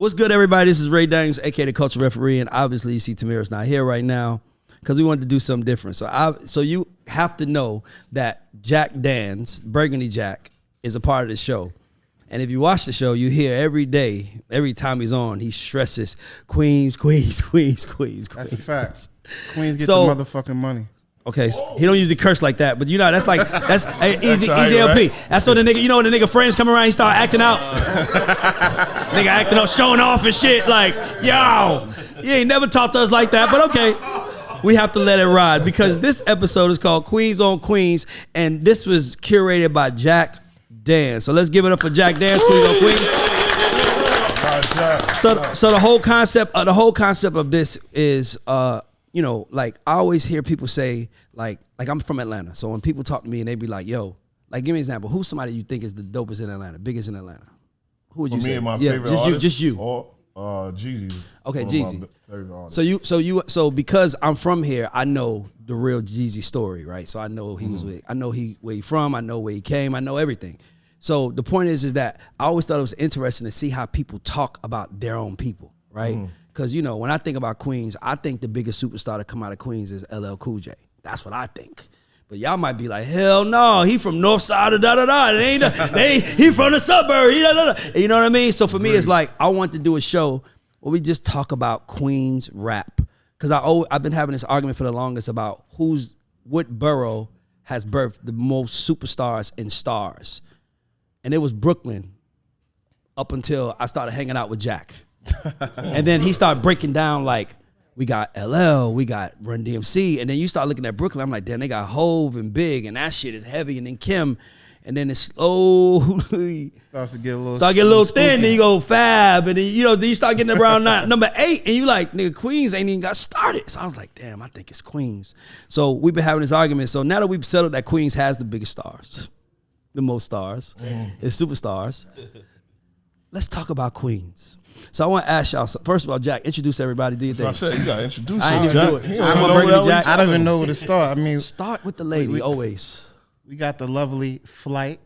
What's good, everybody? This is Ray Daniels, aka the Culture Referee, and obviously you see Tamira's not here right now because we wanted to do something different. So you have to know that Jack Dans, Burgundy Jack, is a part of the show. And if you watch the show, you hear every day, every time he's on, he stresses Queens, Queens, Queens, Queens, Queens. That's a fact. Queens get the motherfucking money. Okay, so he don't usually curse like that, but you know that's easy LP. Right? That's what the nigga, you know, when the nigga friends come around, he start acting out. Nigga acting out, showing off and shit. Like, yo, you ain't never talked to us like that, but okay, we have to let it ride because this episode is called Queens on Queens, and this was curated by Jack Dans. So let's give it up for Jack Dans, Queens on Queens. So the whole concept of this is. You know, like I always hear people say, like I'm from Atlanta. So when people talk to me and they be like, yo, like give me an example. Who's somebody you think is the dopest in Atlanta, biggest in Atlanta? Who would you say? Me and my favorite artist? Just you. Jeezy. Okay, Jeezy. So because I'm from here, I know the real Jeezy story, right? So I know where he from, I know where he came, I know everything. So the point is that I always thought it was interesting to see how people talk about their own people, right? Because, you know, when I think about Queens, I think the biggest superstar to come out of Queens is LL Cool J. That's what I think. But y'all might be like, hell no, he from North Side of da-da-da. He from the suburb. You know what I mean? So for me, it's like I want to do a show where we just talk about Queens rap. Because I've been having this argument for the longest about what borough has birthed the most superstars and stars. And it was Brooklyn up until I started hanging out with Jack. And then he started breaking down like we got LL, we got Run DMC, and then you start looking at Brooklyn. I'm like, damn, they got Hove and Big, and that shit is heavy. And then Kim, and then it slowly starts to get a little thin. Then you go Fab, and then then you start getting around number 8, and you like, nigga, Queens ain't even got started. So I was like, damn, I think it's Queens. So we've been having this argument. So now that we've settled that Queens has the biggest stars, the most stars, it's superstars. Let's talk about Queens. So I want to ask y'all, first of all, Jack, introduce everybody. Do you think? I said you got to introduce I ain't Jack. even do it. I don't even know where to start. I mean, start with the lady, always. We got the lovely Flight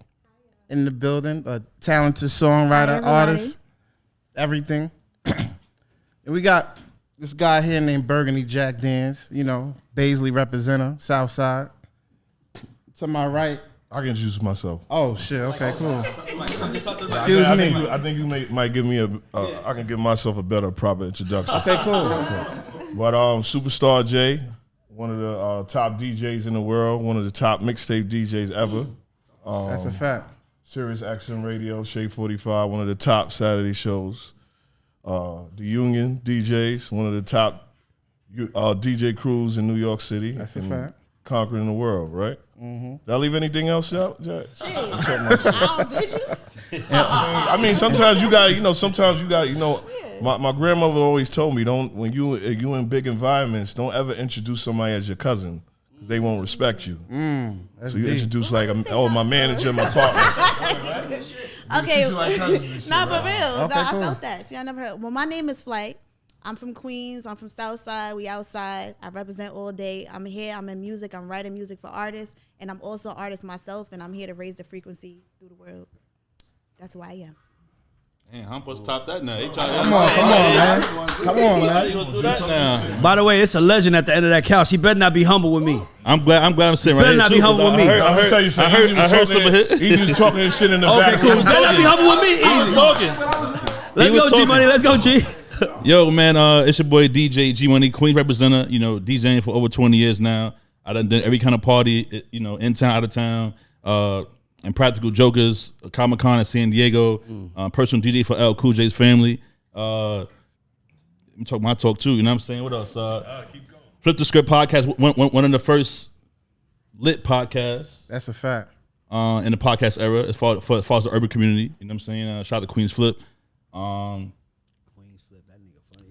in the building, a talented songwriter, artist, everything. And we got this guy here named Burgundy Jack Dans, you know, Baisley representative, South Side. To my right. I can introduce myself. Oh shit! Okay, cool. Excuse me. I think you might give me I can give myself a better, proper introduction. Okay, cool. But Superstar J, one of the top DJs in the world, one of the top mixtape DJs ever. That's a fact. Sirius XM Radio, Shade 45, one of the top Saturday shows. The Union DJs, one of the top DJ crews in New York City. That's a fact. Conquering the world, right? Mm-hmm. Did I leave anything else out, Jack? Did you? I mean, sometimes you got, my grandmother always told me, when you in big environments, don't ever introduce somebody as your cousin, because they won't respect you. So you deep. Introduce like, my manager, my partner. Okay, not for real. Okay, I cool. felt that. See, I never heard. Well, my name is Flight. I'm from Queens. I'm from South Side. We outside. I represent all day. I'm here. I'm in music. I'm writing music for artists. And I'm also an artist myself. And I'm here to raise the frequency through the world. That's who I am. Man, how supposed to top that now? Come on, man. Come on, man. How you gonna do that now? By the way, it's a legend at the end of that couch. He better not be humble with me. I'm glad I'm sitting right Better here. not be humble with me. I'm gonna tell you something. I heard some of it. He was talking his shit in the Okay, back. cool. Better not be humble with me. He was talking. Let's go, G Money. Let's go, G. Yo, man, it's your boy DJ G Money, Queens representative. You know, DJing for over 20 years now. I done every kind of party, in town, out of town, and Practical Jokers, Comic Con in San Diego. Personal DJ for L Cool J's family. Let me talk my talk too. You know what I'm saying? What else? Keep going. Flip the Script podcast, one of the first lit podcasts. That's a fact. In the podcast era, as far as the urban community. You know what I'm saying? Shout out to Queens Flip.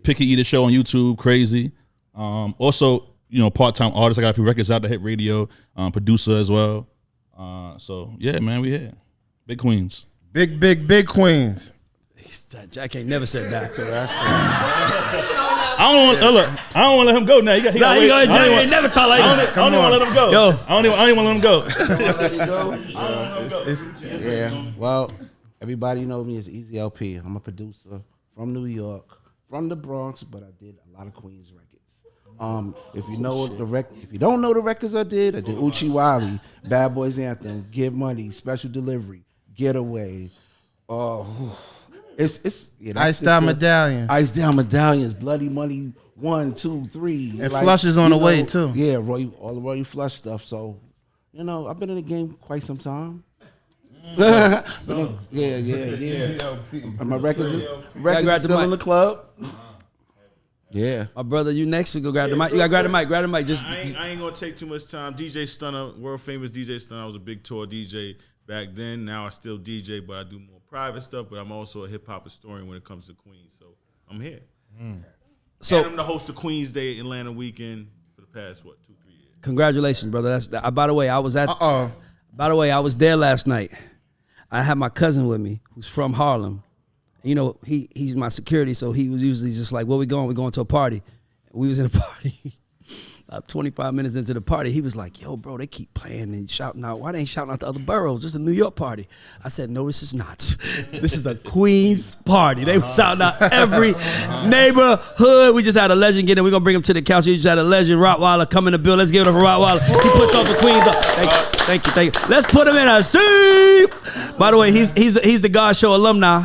Picky Eater Show on YouTube, crazy. Also, part-time artist. I got a few records out that hit radio. Producer as well. So yeah, man, we here. Big Queens. Big Queens. Jack ain't never said that. So that's I don't want to let him go now. He ain't never talk like that. I don't even want to let him go. Yo. I don't even want to let him go. Yeah, well, everybody knows me as Easy LP. I'm a producer from New York, from the Bronx, but I did a lot of Queens records. If you know if you don't know the records I did Uchi Wally, Bad Boys Anthem, Get Money, Special Delivery, Getaway. Iced Down Medallions. Iced Down Medallions, Bloody Money 1, 2, 3. And Flush is on the way too. Yeah, all the Roy Flush stuff. So, I've been in the game quite some time. Yeah. And my records are still in the club. Yeah. My brother, you next. We go grab the mic. You gotta grab the mic. Grab the mic. I ain't gonna take too much time. DJ Stunner, world famous DJ Stunner. I was a big tour DJ back then. Now I still DJ, but I do more private stuff. But I'm also a hip hop historian when it comes to Queens. So I'm here. So and I'm the host of Queens Day Atlanta weekend for the past 2-3 years. Congratulations, brother. By the way, I was there last night. I had my cousin with me who's from Harlem. He's my security, so he was usually just like, where we going? We're going to a party. We was in a party. About 25 minutes into the party, he was like, yo, bro, they keep playing and shouting out. Why they ain't shouting out the other boroughs? This is a New York party. I said, no, this is not. This is a Queens party. They were shouting out every neighborhood. We just had a legend get in. We're going to bring him to the couch. We just had a legend, Rottweiler, come in the bill. Let's give it up for Rottweiler. He pushed off the Queens up. Thank you. Let's put him in a seat. By the way, he's the God Show alumni.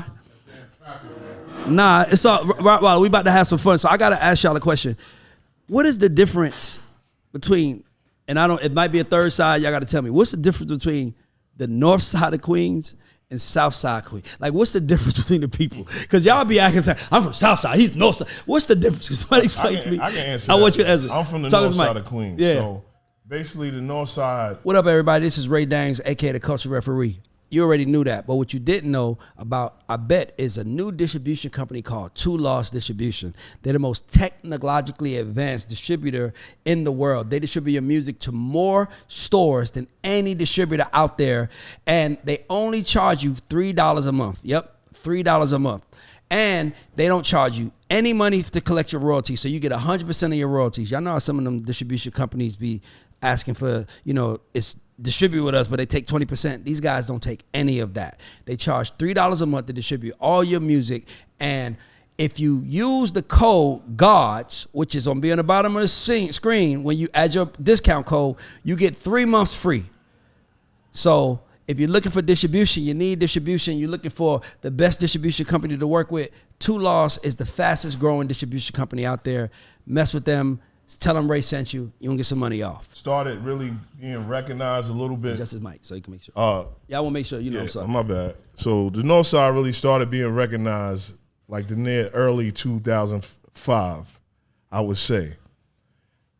Nah, it's all Rottweiler. We about to have some fun. So I got to ask y'all a question. What is the difference between, it might be a third side, y'all got to tell me, what's the difference between the north side of Queens and south side Queens? Like, what's the difference between the people? Because y'all be acting like, I'm from south side, he's north side. What's the difference? Can somebody explain to me? I can answer I that. want you to answer. I'm from the north side of Queens. Yeah. So basically the north side. What up, everybody? This is Ray Dangs, a.k.a. the Culture Referee. You already knew that, but what you didn't know about, I bet, is a new distribution company called Two Lost Distribution. They're the most technologically advanced distributor in the world. They distribute your music to more stores than any distributor out there, and they only charge you $3 a month. Yep, $3 a month. And they don't charge you any money to collect your royalties, so you get 100% of your royalties. Y'all know how some of them distribution companies be asking for, it's distribute with us, but they take 20%. These guys don't take any of that. They charge $3 a month to distribute all your music. And if you use the code GODS, which is on the bottom of the screen, when you add your discount code, you get 3 months free. So if you're looking for distribution, you need distribution, you're looking for the best distribution company to work with, Two Lost is the fastest growing distribution company out there. Mess with them. Tell them Ray sent you. You gonna get some money off. Started really being recognized a little bit. Just his mic, so you can make sure. I want to make sure you know something. My bad. So the north side really started being recognized like the near early 2005, I would say,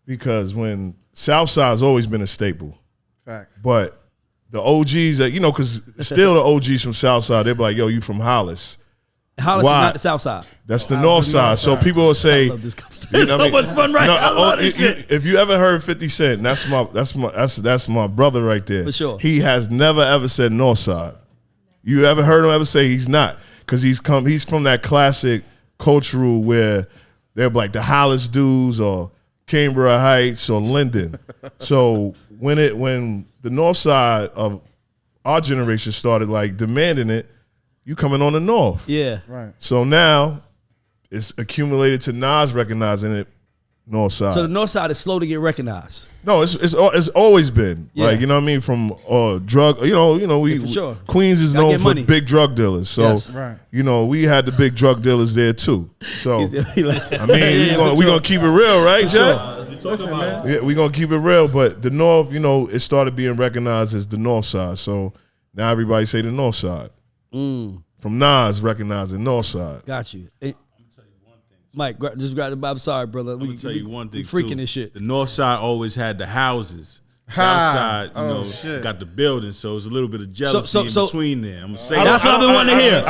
because when south side's always been a staple. Facts. But the OGs that because still the OGs from south side, they're like, yo, you from Hollis. Hollis is not the south side. That's the north side. So people will say, I love this conversation. So much fun, right? I love this shit. If you ever heard 50 Cent, that's my brother right there. For sure. He has never ever said north side. You ever heard him ever say he's not? Because he's from that classic cultural where they're like the Hollis dudes or Cambria Heights or Linden. So when the north side of our generation started like demanding it, you coming on the north. Yeah. Right. So now it's accumulated to Nas recognizing it north side. So the north side is slow to get recognized. No, it's always been. Yeah. Like, you know what I mean? From drug, we for sure. Queens is Gotta known get for money. big drug dealers. So, Yes. Right. we had the big drug dealers there too. So, I mean, for we're going to keep it real, right, Jack? Listen, man. Yeah, we're going to keep it real. But the north, it started being recognized as the north side. So now everybody say the north side. From Nas recognizing north side. Got you. Mike, just grab the. I'm sorry, brother. I'm gonna tell you one thing. Freaking too. this shit. The north side always had the houses. South side, shit. got the building, so it's a little bit of jealousy in between there. I'm gonna say that's what I've been wanting to hear.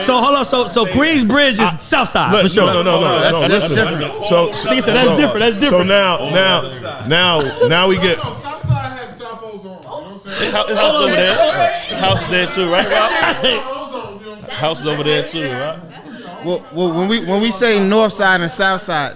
So Queensbridge is south side for sure. No. That's listen. different. So That's different. That's different. So now we get. Southside had South O's on. You know what I'm saying? His house over there. His house is there too, right, Rob? House is over there too, right? Well, when we say north side and south side,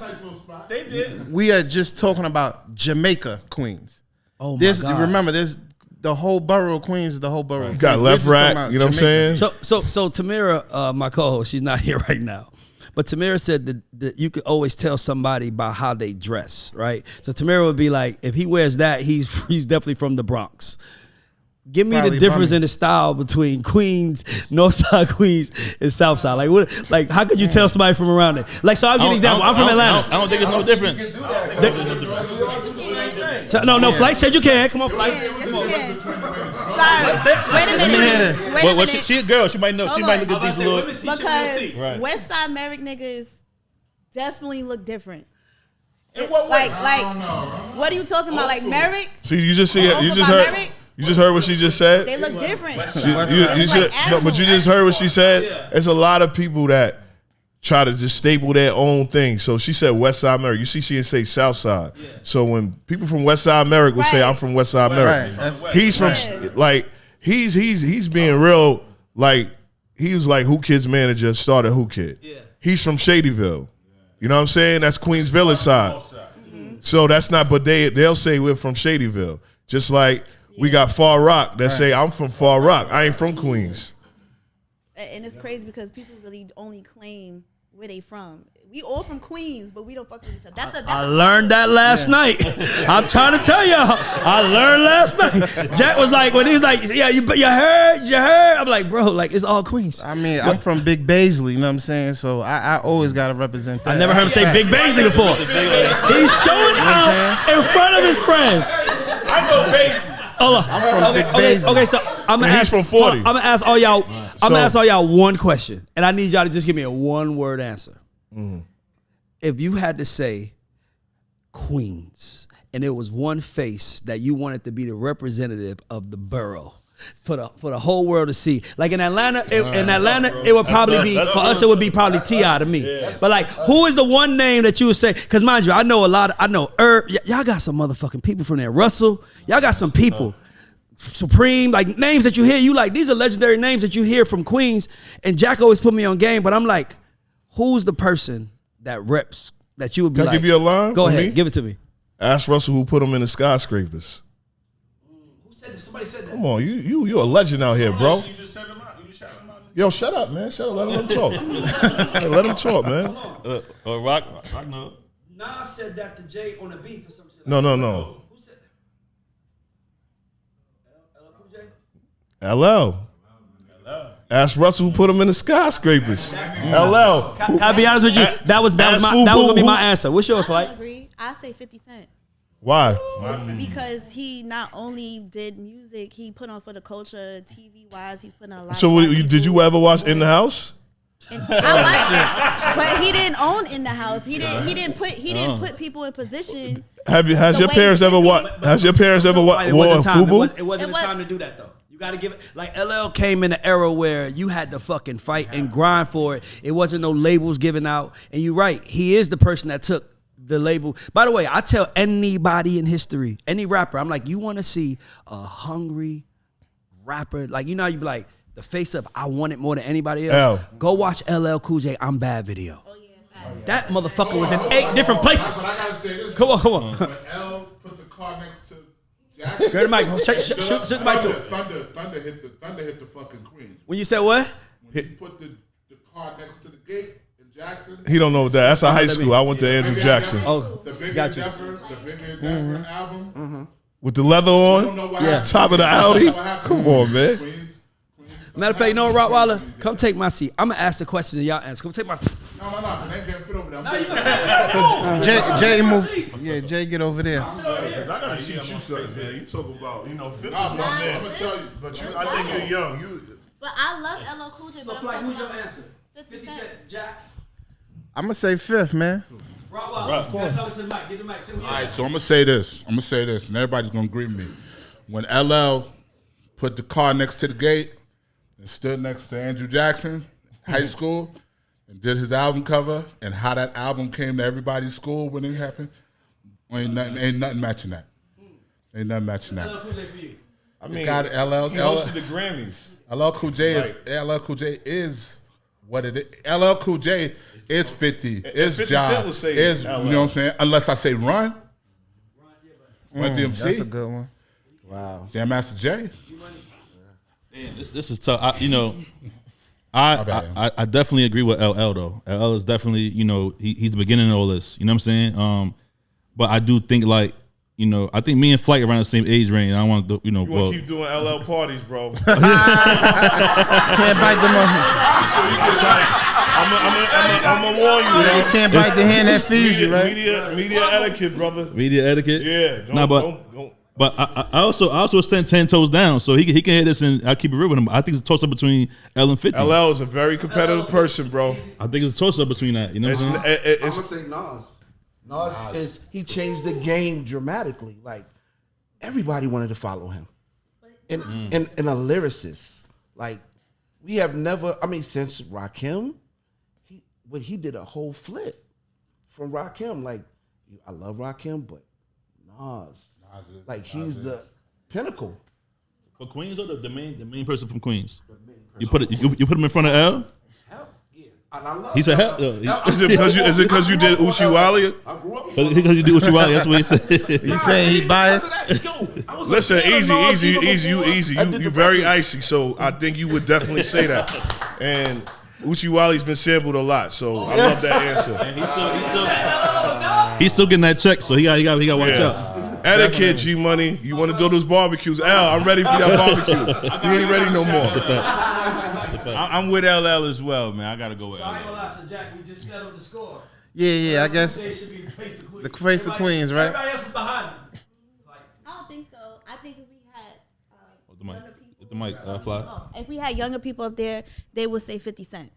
we are just talking about Jamaica, Queens. Oh my God. Remember, there's the whole borough of Queens is the whole borough. You got left, right. You know what I'm saying? So Tamira, my co-host, she's not here right now. But Tamira said that you could always tell somebody by how they dress, right? So Tamira would be like, if he wears that, he's definitely from the Bronx. Give me the difference in the style between Queens, Northside Queens, and Southside. Like, what? Like, how could you tell somebody from around there? Like, so I'll give you an example. I'm from Atlanta. I don't think there's no difference. No, Flight said you can. Come on, Flight. Yes, you can. Sorry. Wait a minute. Well, she a girl. She might know. She might look at these little. Because Right. West Side Merrick niggas definitely look different. In what way? What are you talking about? Like Merrick? See, you just heard. Merrick? You just heard what she just said. They look different. But you just heard what she said. There's a lot of people that try to just staple their own thing. So she said West Side Merrick. You see, she didn't say South Side. Yeah. So when people from West Side Merrick would say, "I'm from West Side Merrick," he's from like he's being real. Like he was like Who Kid's manager, started Who Kid. Yeah. He's from Shadyville. You know what I'm saying? That's Queens Village side. Mm-hmm. So that's not. But they'll say we're from Shadyville. Just like we got Far Rock that say I'm from Far Rock. I ain't from Queens. And it's crazy because people really only claim where they from. We all from Queens, but we don't fuck with each other. I learned that last night. I'm trying to tell y'all. I learned last night. Jack was like, when he was like, yeah, you heard? I'm like, bro, like, it's all Queens. I mean, I'm from Big Baisley, you know what I'm saying? So I always got to represent that. I never heard him say Big Baisley before. He's showing out in front of his friends. I know Baisley. Hold on. I'm from Big Baisley. Okay, so I'm gonna ask from 40. I'm gonna ask all y'all. I'm gonna ask all y'all one question, and I need y'all to just give me a one-word answer. If you had to say Queens, and it was one face that you wanted to be the representative of the borough for the whole world to see, like in Atlanta, it would probably be for us. It would be probably T.I. to me. But like, who is the one name that you would say? Because mind you, I know a lot. I know y'all got some motherfucking people from there. Russell, y'all got some people. Supreme, like names that you hear. You like these are legendary names that you hear from Queens. And Jack always put me on game, but I'm like, who's the person that reps that you would be Can like? I give you a line? Go ahead, me? give it to me. Ask Russell who put him in the skyscrapers. Who said that? Somebody said that. Come on, you a legend out here, bro. You just said him out. You just shouted him out. Yo, shut up, man. Shut up. Let him talk. Let him talk, man. Rock no. Nas said that to Jay on a beat or some shit. No. Who said that? LL. Ask Russell who put him in the skyscrapers. LL. I'll be honest with you. That was gonna be my answer. What's yours, I Flight? agree. I say 50 Cent. Why? Because he not only did music, he put on for the culture, TV wise. He's put on a lot. So did you ever watch In the House? And I like it, but he didn't own In the House. He didn't put people in position. Has your parents ever watched? Has your parents ever watched FUBU? It wasn't the time to do that though. You got to give it. Like LL came in an era where you had to fucking fight and grind for it. It wasn't no labels given out. And you're right. He is the person that took the label. By the way, I tell anybody in history, any rapper, I'm like, you want to see a hungry rapper? Like, you know, you be like, the face of I want it more than anybody else. Go watch LL Cool J I'm Bad video. Oh, yeah, that motherfucker was in 8 different places. But I gotta say this. Come on. When L put the car next to Jackson, Grab the mic. Shoot the mic to him. Thunder hit the fucking Queens. When you said what? When he put the car next to the gate in Jackson. He don't know what that. That's a high school. I went to Andrew Jackson. Oh, the Bigger gotcha. the Bigger Zephyr album. With the leather on, top of the Audi. Come on, man. Queens. Matter of fact, you know what, Rottweiler? Come take my seat. I'm gonna ask the question and y'all answer. Come take my seat. No, they can't fit over there. Jay move. Yeah, Jay, get over there. I gotta teach you something, man. You talk about, 50's my man. I'm gonna tell you, But I think you're young. But I love LL Cool J. So, Flight, who's your answer? 50 Cent. Jack. I'm gonna say 5th, man. Rottweiler. You gotta talk to the mic. Get the mic. All right, so I'm gonna say this, and everybody's gonna agree with me. When LL put the car next to the gate and stood next to Andrew Jackson, high school, and did his album cover, and how that album came to everybody's school when it happened, ain't nothing matching that. Ain't nothing matching that. I mean, got LL. He hosted the Grammys. LL Cool J is what it is. LL Cool J is 50. Is 50 John. Cent will say Is LL. you know what I'm saying? Unless I say Run DMC. That's a good one. Wow. Jam Master Jay. Man, this is tough. I definitely agree with LL though. LL is definitely, he's the beginning of all this. You know what I'm saying? But I do think I think me and Flight around the same age range. I want to, You want to keep doing LL parties, bro. Can't bite the monkey. I'm gonna warn you. You can't bite the hand that feeds you, right? Media etiquette, brother. Media etiquette. Yeah. Don't. But I also stand 10 toes down, so he can hear this, and I keep it real with him. I think it's a toss up between L and 50. LL is a very competitive person, bro. I think it's a toss up between that. You know what I'm saying? I'm gonna say Nas. He changed the game dramatically. Like everybody wanted to follow him, and a lyricist. Like we have never. I mean, since Rakim, he did a whole flip from Rakim. Like I love Rakim, but Nas. Like he's the pinnacle. For Queens, or the main person from Queens? You put him in front of L? Hell, yeah. And I love He said hell. Is it because you did Uchiwali? I grew up. Because you do what you want. That's what he said. You saying he biased? Listen, easy. You very icy, so I think you would definitely say that. And Uchiwali's been sampled a lot, so I love that answer. He's still getting that check, so he got to watch out. Etiquette, G Money. You want to go to those barbecues? Al, I'm ready for your barbecue. You ain't ready no more. That's a fact. I'm with LL as well, man. I gotta go with So I ain't gonna LL. lie, so Jack, we just settled the score. Yeah. I guess They should be the face of Queens. the face of Queens, right? Everybody else is behind me. I don't think so. I think if we had The mic. younger people, The mic, fly. if we had younger people up there, they would say 50 Cent.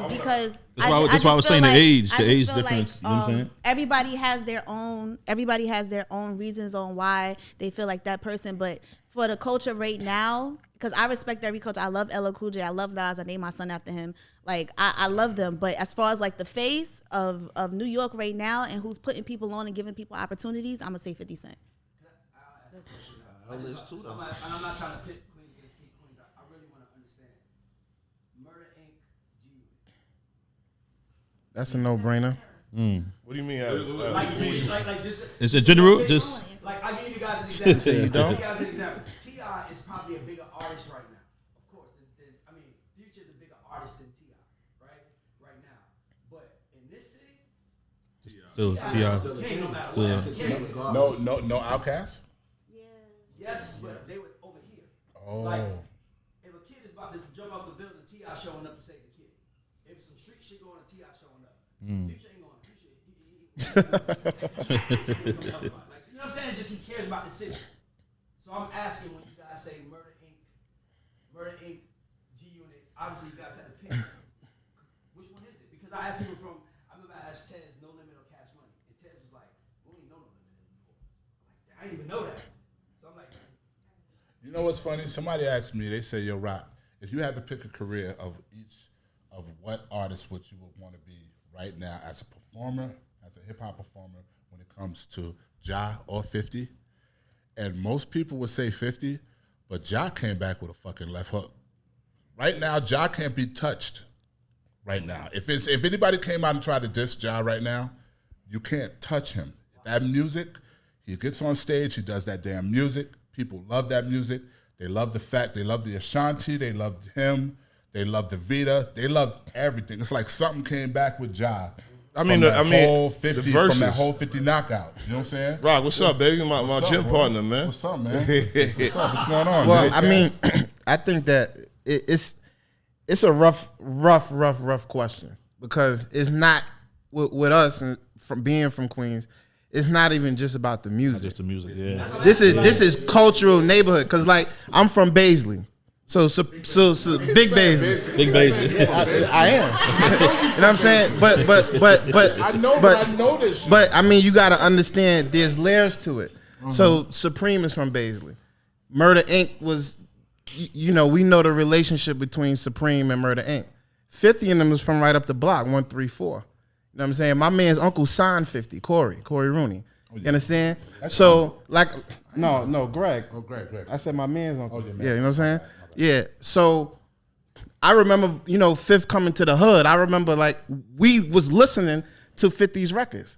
Because That's why I was saying the age difference. Like, you know what I'm saying? everybody has their own reasons on why they feel like that person. But for the culture right now, because I respect every culture. I love LL Cool J. I love Nas. I named my son after him. Like I love them. But as far as like the face of New York right now and who's putting people on and giving people opportunities, I'm gonna say 50 Cent. I'm not trying to pit Queens against Queens. I really want to understand. Murder Inc. That's a no-brainer. What do you mean? Like just. Is it general? Just Like I give you guys an example. So you don't? I'll give you guys an example. T.I. is probably a bigger artist right now. Of course, Future's a bigger artist than T.I. right now. But in this city, still T.I. King no matter what. That's the king. No Outcast. Yes, but they were over here. Oh. Like if a kid is about to jump out the building, T.I. showing up to save the kid. If some street shit going on, T.I. showing up. Future ain't going. Like, you know what I'm saying? It's just he cares about the city. So I'm asking when you guys say Murder Inc., G Unit. Obviously, you guys had to pick. Which one is it? Because I asked people from. I remember I asked Tez, No Limit or Cash Money, and Tez was like, "We don't even know No Limit anymore." I didn't even know that. So I'm like, You know what's funny? Somebody asked me. They say, "Yo, Rock, if you had to pick a career of each of what artist would you want to be right now as a performer, as a hip hop performer, when it comes to Ja or 50?" And most people would say 50, but Ja came back with a fucking left hook. Right now, Ja can't be touched. Right now, if anybody came out and tried to diss Ja right now, you can't touch him. That music, he gets on stage, he does that damn music. People love that music. They love the fact, they love the Ashanti, they love him, they love the Vita, they love everything. It's like something came back with Ja. Whole 50 from that whole 50 knockout. You know what I'm saying? Rock, what's up, baby? My gym partner, man. What's up, man? What's up? What's going on? Well, man? I mean, I think that it's a rough question because it's not with us and from being from Queens. It's not even just about the music. just the music. Yeah. This is cultural neighborhood because like I'm from Baisley, so big Baisley. Big bass. I am. You know what I'm saying? But I know, but I know this. But I mean, you got to understand. There's layers to it. So Supreme is from Baisley. Murder Inc. was, we know the relationship between Supreme and Murder Inc. 50 in them is from right up the block, 134. You know what I'm saying? My man's uncle signed 50, Corey Rooney. You understand? So like, no, Greg. Oh, Greg. I said my man's uncle. Oh, your man. Yeah, you know what I'm saying? Yeah. So I remember, Fifth coming to the hood. I remember like we was listening to 50's records.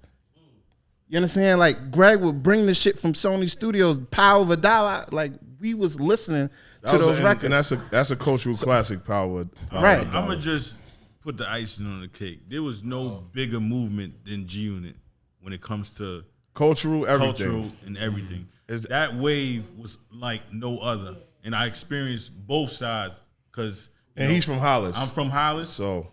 You understand? Like Greg would bring the shit from Sony Studios, Power of a Dollar. Like we was listening to those records. And that's a cultural classic, Power. Right. I'm gonna just put the icing on the cake. There was no bigger movement than G Unit when it comes to cultural everything. and everything. That wave was like no other, and I experienced both sides because. And he's from Hollis. I'm from Hollis, so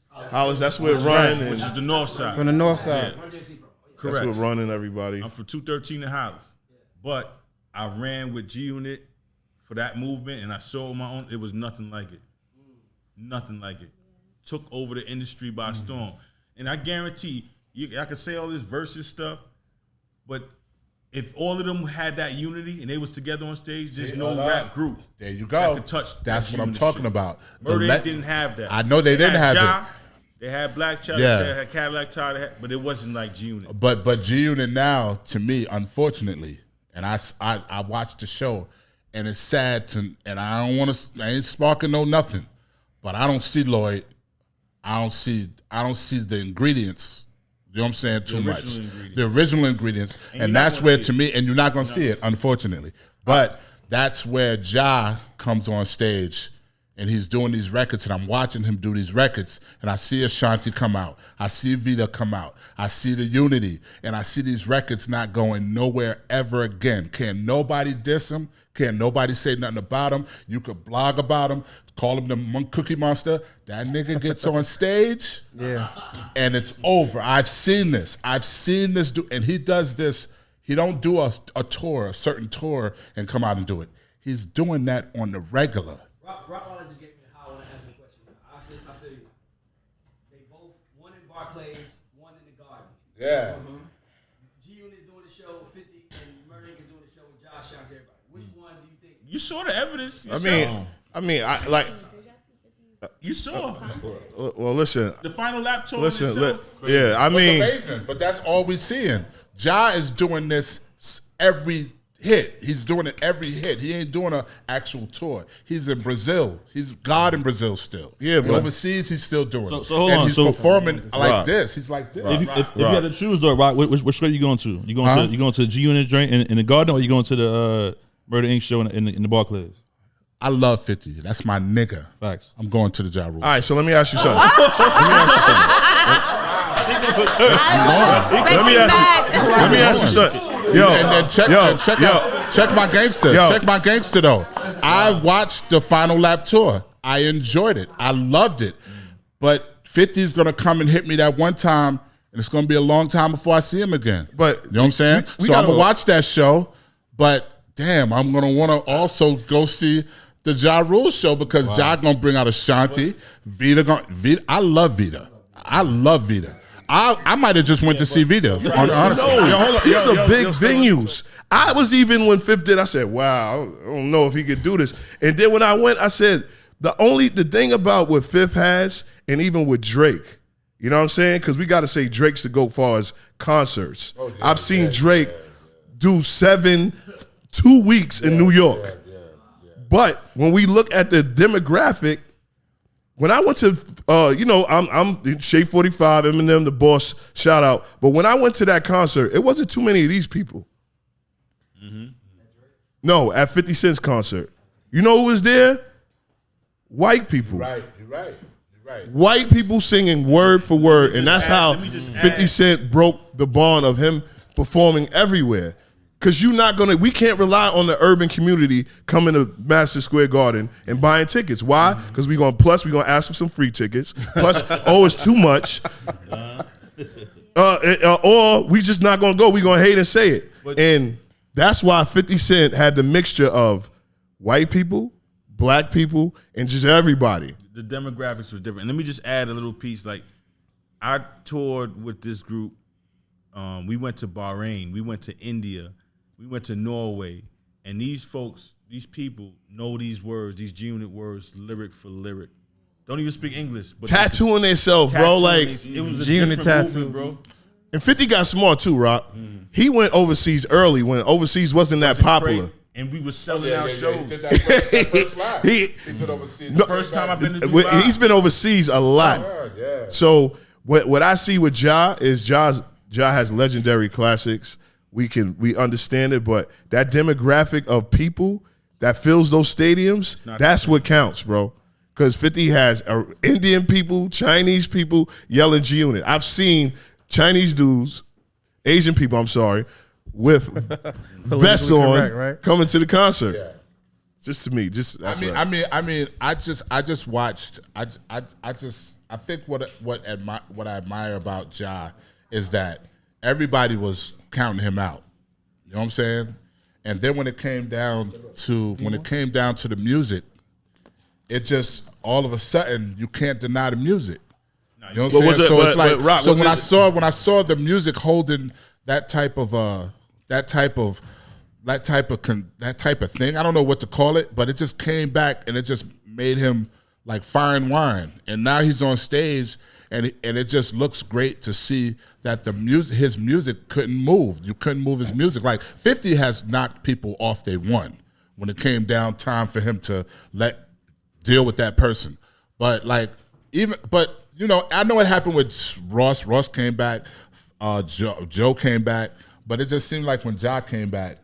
Hollis, that's where it run, which is the north side. From the north side. Yeah. Correct. That's what running everybody. I'm from 213 in Hollis, but I ran with G Unit for that movement, and I saw my own. It was nothing like it. Nothing like it. Took over the industry by storm, and I guarantee I could say all this versus stuff, but if all of them had that unity and they was together on stage, there's no rap group. There you go. That could touch. That's what I'm talking about. Murder Inc. didn't have that. I know they didn't have it. They had Black Child, Yeah. they had Cadillac Child, but it wasn't like G Unit. But G Unit now, to me, unfortunately, and I watched the show, and it's sad to, and I ain't sparking no nothing, but I don't see Lloyd. I don't see the ingredients. You know what I'm saying? Too much. The original ingredients. And that's where, to me, and you're not going to see it, unfortunately. But that's where Ja comes on stage, and he's doing these records, and I'm watching him do these records, and I see Ashanti come out. I see Vita come out. I see the unity, and I see these records not going nowhere ever again. Can nobody diss him? Can nobody say nothing about him? You could blog about him, call him the Cookie Monster. That nigga gets on stage, and it's over. I've seen this do, and he does this. He don't do a tour, a certain tour, and come out and do it. He's doing that on the regular. Rock just gave me how I want to answer the question. I feel you. They both, one in Barclays, one in the Garden. Yeah. G Unit doing the show with 50, and Murder Inc. is doing the show with Josh. Shouts everybody. Which one do you think? You saw the evidence. I like. You saw. Well, listen. The final lap tour. Listen, It's amazing, but that's all we're seeing. Ja is doing this every hit. He's doing it every hit. He ain't doing an actual tour. He's in Brazil. He's God in Brazil still. Yeah, but overseas he's still doing it. So hold and on. he's So performing like Rock. this. He's like this. If you had to choose though, Rock, which straight you going to? You going to the G Unit joint in the Garden, or you going to the Murder Inc. show in the Barclays? I love 50. That's my nigga. Facts. I'm going to the Ja Rule. all right, so let me ask you something. Let me ask you something. Yo, and then check my gangster. Check my gangster though. I watched the Final Lap tour. I enjoyed it. I loved it. But 50 is gonna come and hit me that one time, and it's gonna be a long time before I see him again. But you know what I'm saying? So I'm gonna watch that show. But damn, I'm gonna want to also go see the Ja Rule show because Ja gonna bring out Ashanti. Vita. I love Vita. I might have just went to see Vita. Honestly, hold on. These are big venues. I was even when Fifth did. I said, "Wow, I don't know if he could do this." And then when I went, I said, "The thing about what Fifth has, and even with Drake, you know what I'm saying? Because we got to say Drake's to go far as concerts. I've seen Drake do 2 weeks in New York. But when we look at the demographic, when I went to, I'm Shea 45, Eminem, the boss, shout out. But when I went to that concert, it wasn't too many of these people. No, at 50 Cent's concert. You know who was there? White people. You're right. White people singing word for word. And that's how 50 Cent broke the bond of him performing everywhere. Because we can't rely on the urban community coming to Madison Square Garden and buying tickets. Why? Because we're going to ask for some free tickets. Plus, it's too much. Or we just not going to go. We're going to hate and say it. And that's why 50 Cent had the mixture of white people, black people, and just everybody. The demographics was different. And let me just add a little piece. Like, I toured with this group. We went to Bahrain. We went to India. We went to Norway, and these people know these words, these G Unit words, lyric for lyric. Don't even speak English. But tattooing themselves, bro. Like, it was a G Unit different tattoo, movement, bro. And 50 got smart too, Rock. He went overseas early when overseas wasn't that popular. Great. And we were selling out shows. He did that first live. He did overseas. The first time I've been to Dubai. He's been overseas a lot. Yeah. So what I see with Ja is Ja's Ja has legendary classics. We understand it, but that demographic of people that fills those stadiums, that's what counts, bro. Because 50 has Indian people, Chinese people yelling G-Unit. I've seen Chinese dudes, Asian people, I'm sorry, with vests on right? coming to the concert. Yeah. Just to me, that's I mean, I just watched. I think what I admire about Ja is that everybody was counting him out. You know what I'm saying? And then when it came down to the music, it just all of a sudden you can't deny the music. You know what I'm saying? So it's like Rock, so when I saw the music holding that type of thing, I don't know what to call it, but it just came back and it just made him like fire and wine. And now he's on stage and it just looks great to see that his music couldn't move. You couldn't move his music. Like 50 has knocked people off they won when it came down time for him to deal with that person. But you know, I know what happened with Ross. Ross came back, Joe came back, but it just seemed like when Ja came back,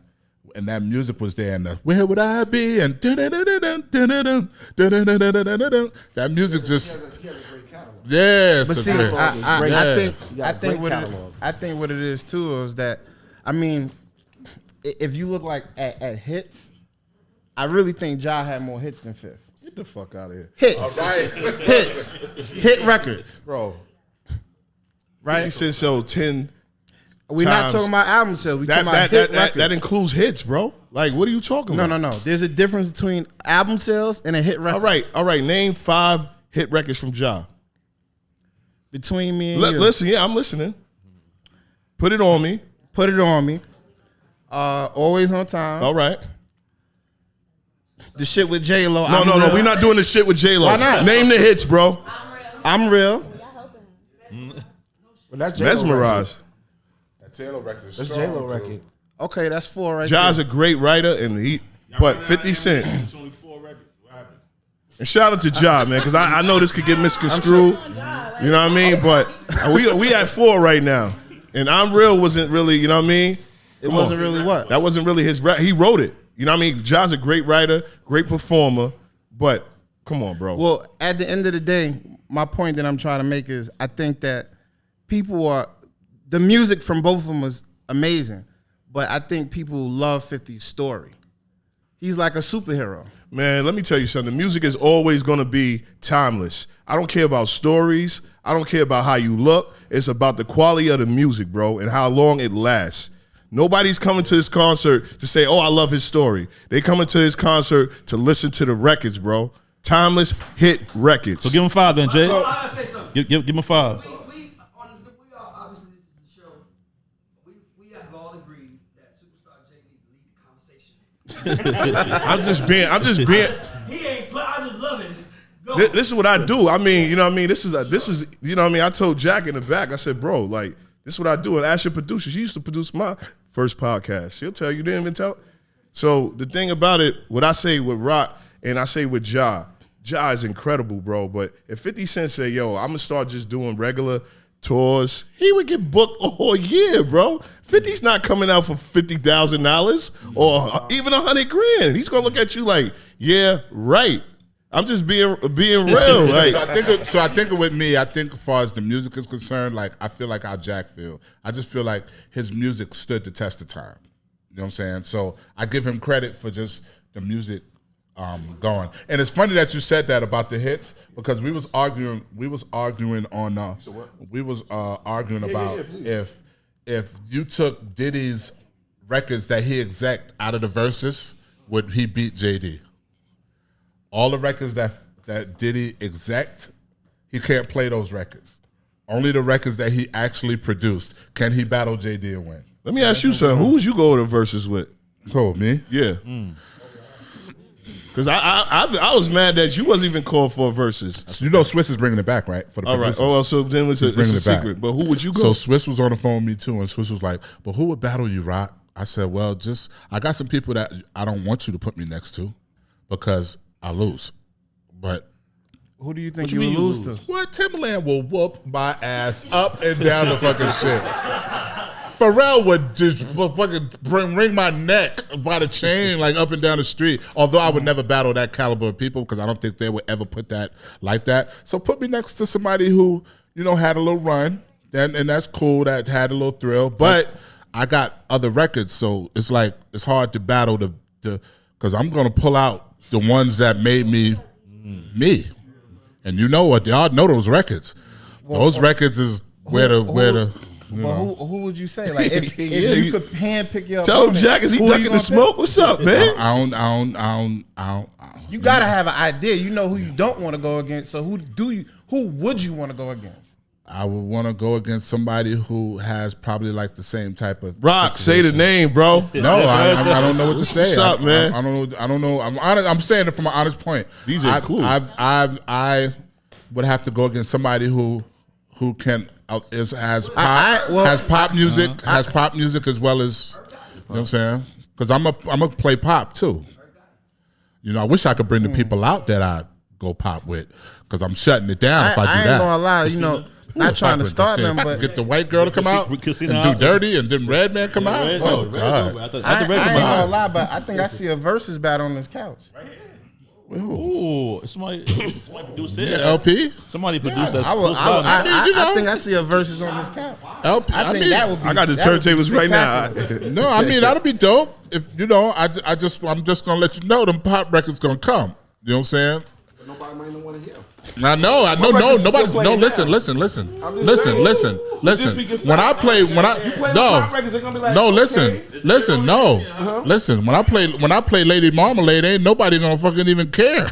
and that music was there, and where would I be? And that music just, yeah. But see, I think what it is too is that, I mean, if you look like at hits, I really think Ja had more hits than Fifth. Get the fuck out of here. Hits, All right. hits, hit records, Bro. right? He said so 10 We're not talking about album sales. We're talking about hit records. That includes hits, bro. Like, what are you talking about? No. There's a difference between album sales and a hit record. All right. Name 5 hit records from Ja. Between me and you. Listen, yeah, I'm listening. Put it on me. Put it on me. Always on time. All right. The shit with J-Lo. No. We're not doing the shit with J-Lo. Why not? Name the hits, bro. I'm real. Well, that's J-Lo Mesmerize. That J-Lo record is That's strong, J-Lo too. record. Okay, that's 4 right Ja's there. a great writer, and but 50 Cent. It's only 4 records. What happens? And shout out to Ja, man, because I know this could get misconstrued. You know what I mean? But we at 4 right now. And I'm Real wasn't really, you know what I mean? It wasn't really what? That wasn't really his rap. He wrote it. You know what I mean? Ja's a great writer, great performer, but come on, bro. Well, at the end of the day, my point that I'm trying to make is I think that the music from both of them was amazing, but I think people love 50's story. He's like a superhero. Man, let me tell you something. The music is always going to be timeless. I don't care about stories. I don't care about how you look. It's about the quality of the music, bro, and how long it lasts. Nobody's coming to this concert to say, oh, I love his story. They coming to his concert to listen to the records, bro. Timeless hit records. So give him 5 then, Jay. I'll say something. Give him 5. We are obviously, this is the show. We have all agreed that Superstar J needs to lead the conversation. I'm just being. He ain't play. I just love it. Go. This is what I do. I mean, you know what I mean? This is, you know what I mean? I told Jack in the back, I said, bro, like, this is what I do. And ask your producer. She used to produce my first podcast. She'll tell you. Didn't even tell. So the thing about it, what I say with Rock and I say with Ja is incredible, bro. But if 50 Cent say, yo, I'm going to start just doing regular tours, he would get booked all year, bro. 50's not coming out for $50,000 or even $100,000. He's going to look at you like, yeah, right. I'm just being real. Like, I think with me, I think as far as the music is concerned, like I feel like how Jack feel. I just feel like his music stood the test of time. You know what I'm saying? So I give him credit for just the music going. And it's funny that you said that about the hits because we was arguing about if you took Diddy's records that he exec out of the verses, would he beat JD? All the records that Diddy exec, he can't play those records. Only the records that he actually produced. Can he battle JD and win? let me ask you something. Who would you go to verses with? Who, me? Yeah. Because I was mad that you wasn't even called for verses. You know Swiss is bringing it back, right? For the All right. producers. Oh, well, so then it's a secret. But who would you go? So Swiss was on the phone with me too, and Swiss was like, "But who would battle you, Rock?" I said, "Well, I got some people that I don't want you to put me next to, because I lose. But Who do you think you would lose to? What? Timberland will whoop my ass up and down the fucking shit. Pharrell would just fucking wring my neck by the chain like up and down the street. Although I would never battle that caliber of people because I don't think they would ever put that like that. So put me next to somebody who, you know, had a little run, and that's cool, that had a little thrill. But I got other records, so it's like it's hard to battle the because I'm gonna pull out the ones that made me me. And you know what? Y'all know those records. Those records is where the who would you say? Like if you could handpick your Tell him, opponent, Jack, is he who are ducking you the gonna smoke? pick? What's up, man? I don't. You gotta have an idea. You know who you don't want to go against. So who would you want to go against? I would want to go against somebody who has probably like the same type of Rock, situation. say the name, bro. No, I don't know what to say. What's up, man? I don't know. I'm honest. I'm saying it from an honest point. DJ Clue. I would have to go against somebody who can has pop music as well as, you know what I'm saying? Because I'm a play pop too. You know, I wish I could bring the people out that I go pop with, because I'm shutting it down if I do that. I ain't gonna lie, you know, not trying to start them, but get the white girl to come out and do dirty, and then Redman come out. Oh God! I ain't gonna lie, but I think I see a versus battle on this couch. Ooh, somebody produced it. LP. Somebody produced that. I think I see a versus on this couch. LP. I think that would be. I got the turntables right now. No, I mean that'll be dope. If you know, I'm just gonna let you know them pop records gonna come. You know what I'm saying? Nobody might not want to hear. I know. No, nobody's. No, listen. When I play, When I play Lady Marmalade, ain't nobody gonna fucking even care.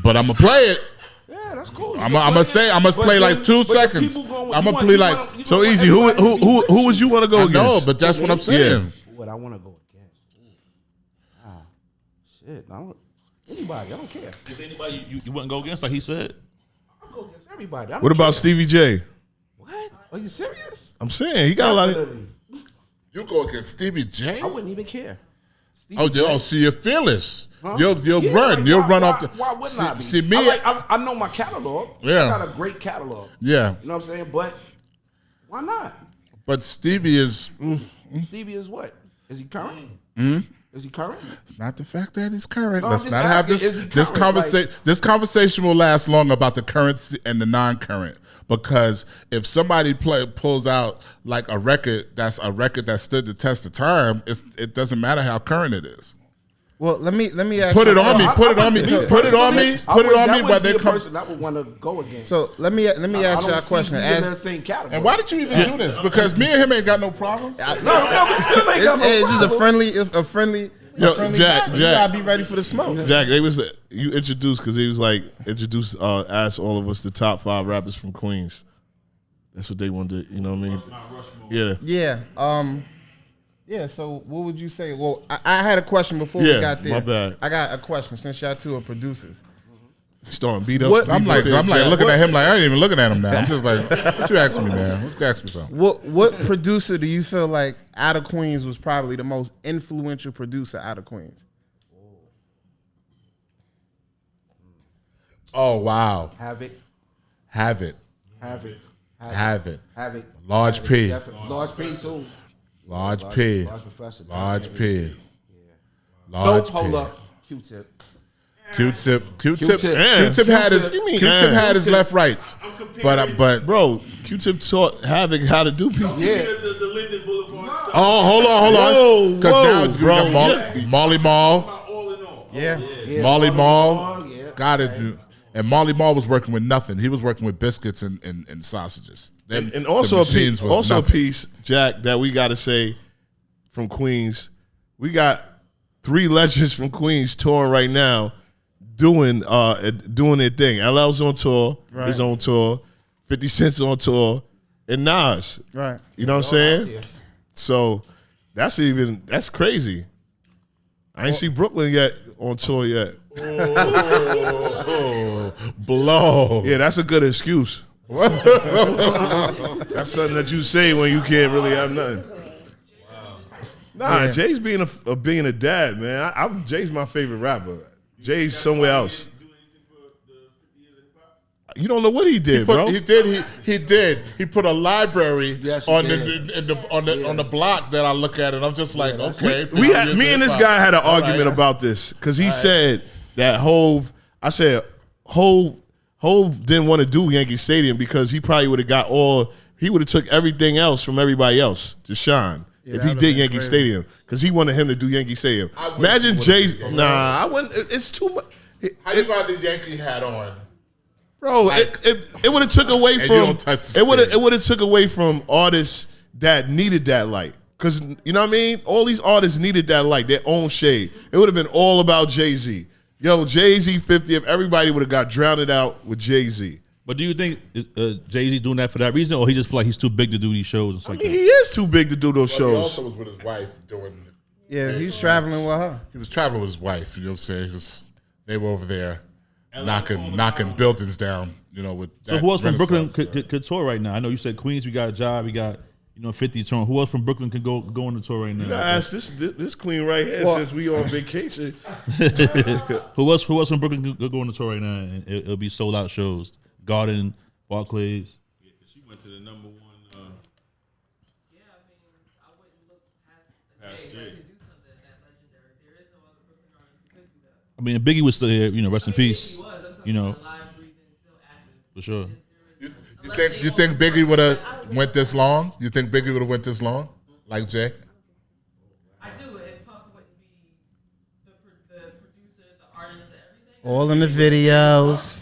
But I'm gonna play it. Yeah, that's cool. I'm gonna play like 2 seconds. I'm gonna play like so easy. Who would you want to go against? No, but that's what I'm saying. What I want to go against? Shit. Anybody, I don't care. Is there anybody you wouldn't go against, like he said? I'll go against everybody. What about Stevie J? What? Are you serious? I'm saying he got a lot of. Definitely. You go against Stevie J? I wouldn't even care. So you're fearless. Huh? You'll Yeah, run. like, You'll why- run why- off the. Why wouldn't I be? See me. I know my catalog. Yeah. I got a great catalog. Yeah. You know what I'm saying? But why not? But Stevie is. Stevie is what? Is he current? Is he current? It's not the fact that he's current. No, I'm Let's just not have asking, is he this current? conversation. This conversation will last long about the current and the non-current, because if somebody pulls out like a record that stood the test of time, it doesn't matter how current it is. Well, let me ask. Put it on me. Put it on me. Put it on me. Put it on me. Where they come. Person that would want to go against. So let me ask you a question. And why did you even do this? Because me and him ain't got no problems. No, we still ain't got no It's just problem. a friendly. Jack, You gotta be ready for the smoke. Jack, you introduced because he was like asked all of us the top 5 rappers from Queens. That's what they wanted. You know what I mean? Yeah. Yeah. So what would you say? Well, I had a question before we got there. My bad. I got a question since y'all two are producers. Starting beat up. I'm like looking at him like I ain't even looking at him now. I'm just like, what you asking me, man? Let's ask me something. What producer do you feel like out of Queens was probably the most influential producer out of Queens? Oh wow. Havoc. Large P. Large P too. Large P. Professor. Large P. Dope, hold up. Q-Tip. Q-Tip had his left rights, but Bro, Q-Tip taught Havoc how to do people. Yeah. oh hold on, because now you got Molly Mall, Molly Mall, got it. And Molly Mall was working with nothing. He was working with biscuits and sausages. And also a piece, Jack, that we got to say from Queens. We got 3 legends from Queens touring right now, doing their thing. LL's on tour, is on tour, 50 Cent's on tour, and Nas. Right. You know what I'm saying? So that's crazy. I ain't see Brooklyn yet on tour yet. Blow. Yeah, that's a good excuse. That's something that you say when you can't really have nothing. Nah, Jay's being a dad, man. Jay's my favorite rapper. Jay's somewhere else. You don't know what he did, bro. He did. He put a library Yes, he on did. on the block that I look at, and I'm just like, okay. Me and this guy had an argument about this because he said that Hove. I said Hove didn't want to do Yankee Stadium because he probably would have got all. He would have took everything else from everybody else to shine if he did Yankee Stadium because he wanted him to do Yankee Stadium. Imagine Jay. Nah, I wouldn't. It's too much. How you got the Yankee hat on? Bro, it would have took away from it would have took away from artists that needed that light. Cause you know what I mean? All these artists needed that light, their own shade. It would have been all about Jay-Z. Yo, Jay-Z 50th, everybody would have got drowned out with Jay-Z. But do you think Jay-Z doing that for that reason, or he just feel like he's too big to do these shows and stuff like that? He is too big to do those shows. He also was with his wife doing. Yeah, he's traveling with her. He was traveling with his wife. You know what I'm saying? They were over there knocking buildings down. You know, with so who else from Brooklyn could tour right now? I know you said Queens. We got a job. We got 50 touring. Who else from Brooklyn could go on the tour right now? You gotta ask this queen right here since we on vacation. Who else from Brooklyn could go on the tour right now? And it'll be sold out shows. Garden, Barclays. Yeah, because she went to the number one. Yeah, I mean, I wouldn't look past Jay. To do something that legendary. There is no other Brooklyn artist who could do that. I mean, Biggie was still here. Rest in peace. He was. I'm talking about alive, breathing, still active. For sure. You think Biggie would have went this long? You think Biggie would have went this long, like Jay? I do. If Puff wouldn't be the producer, the artist, everything. All in the videos.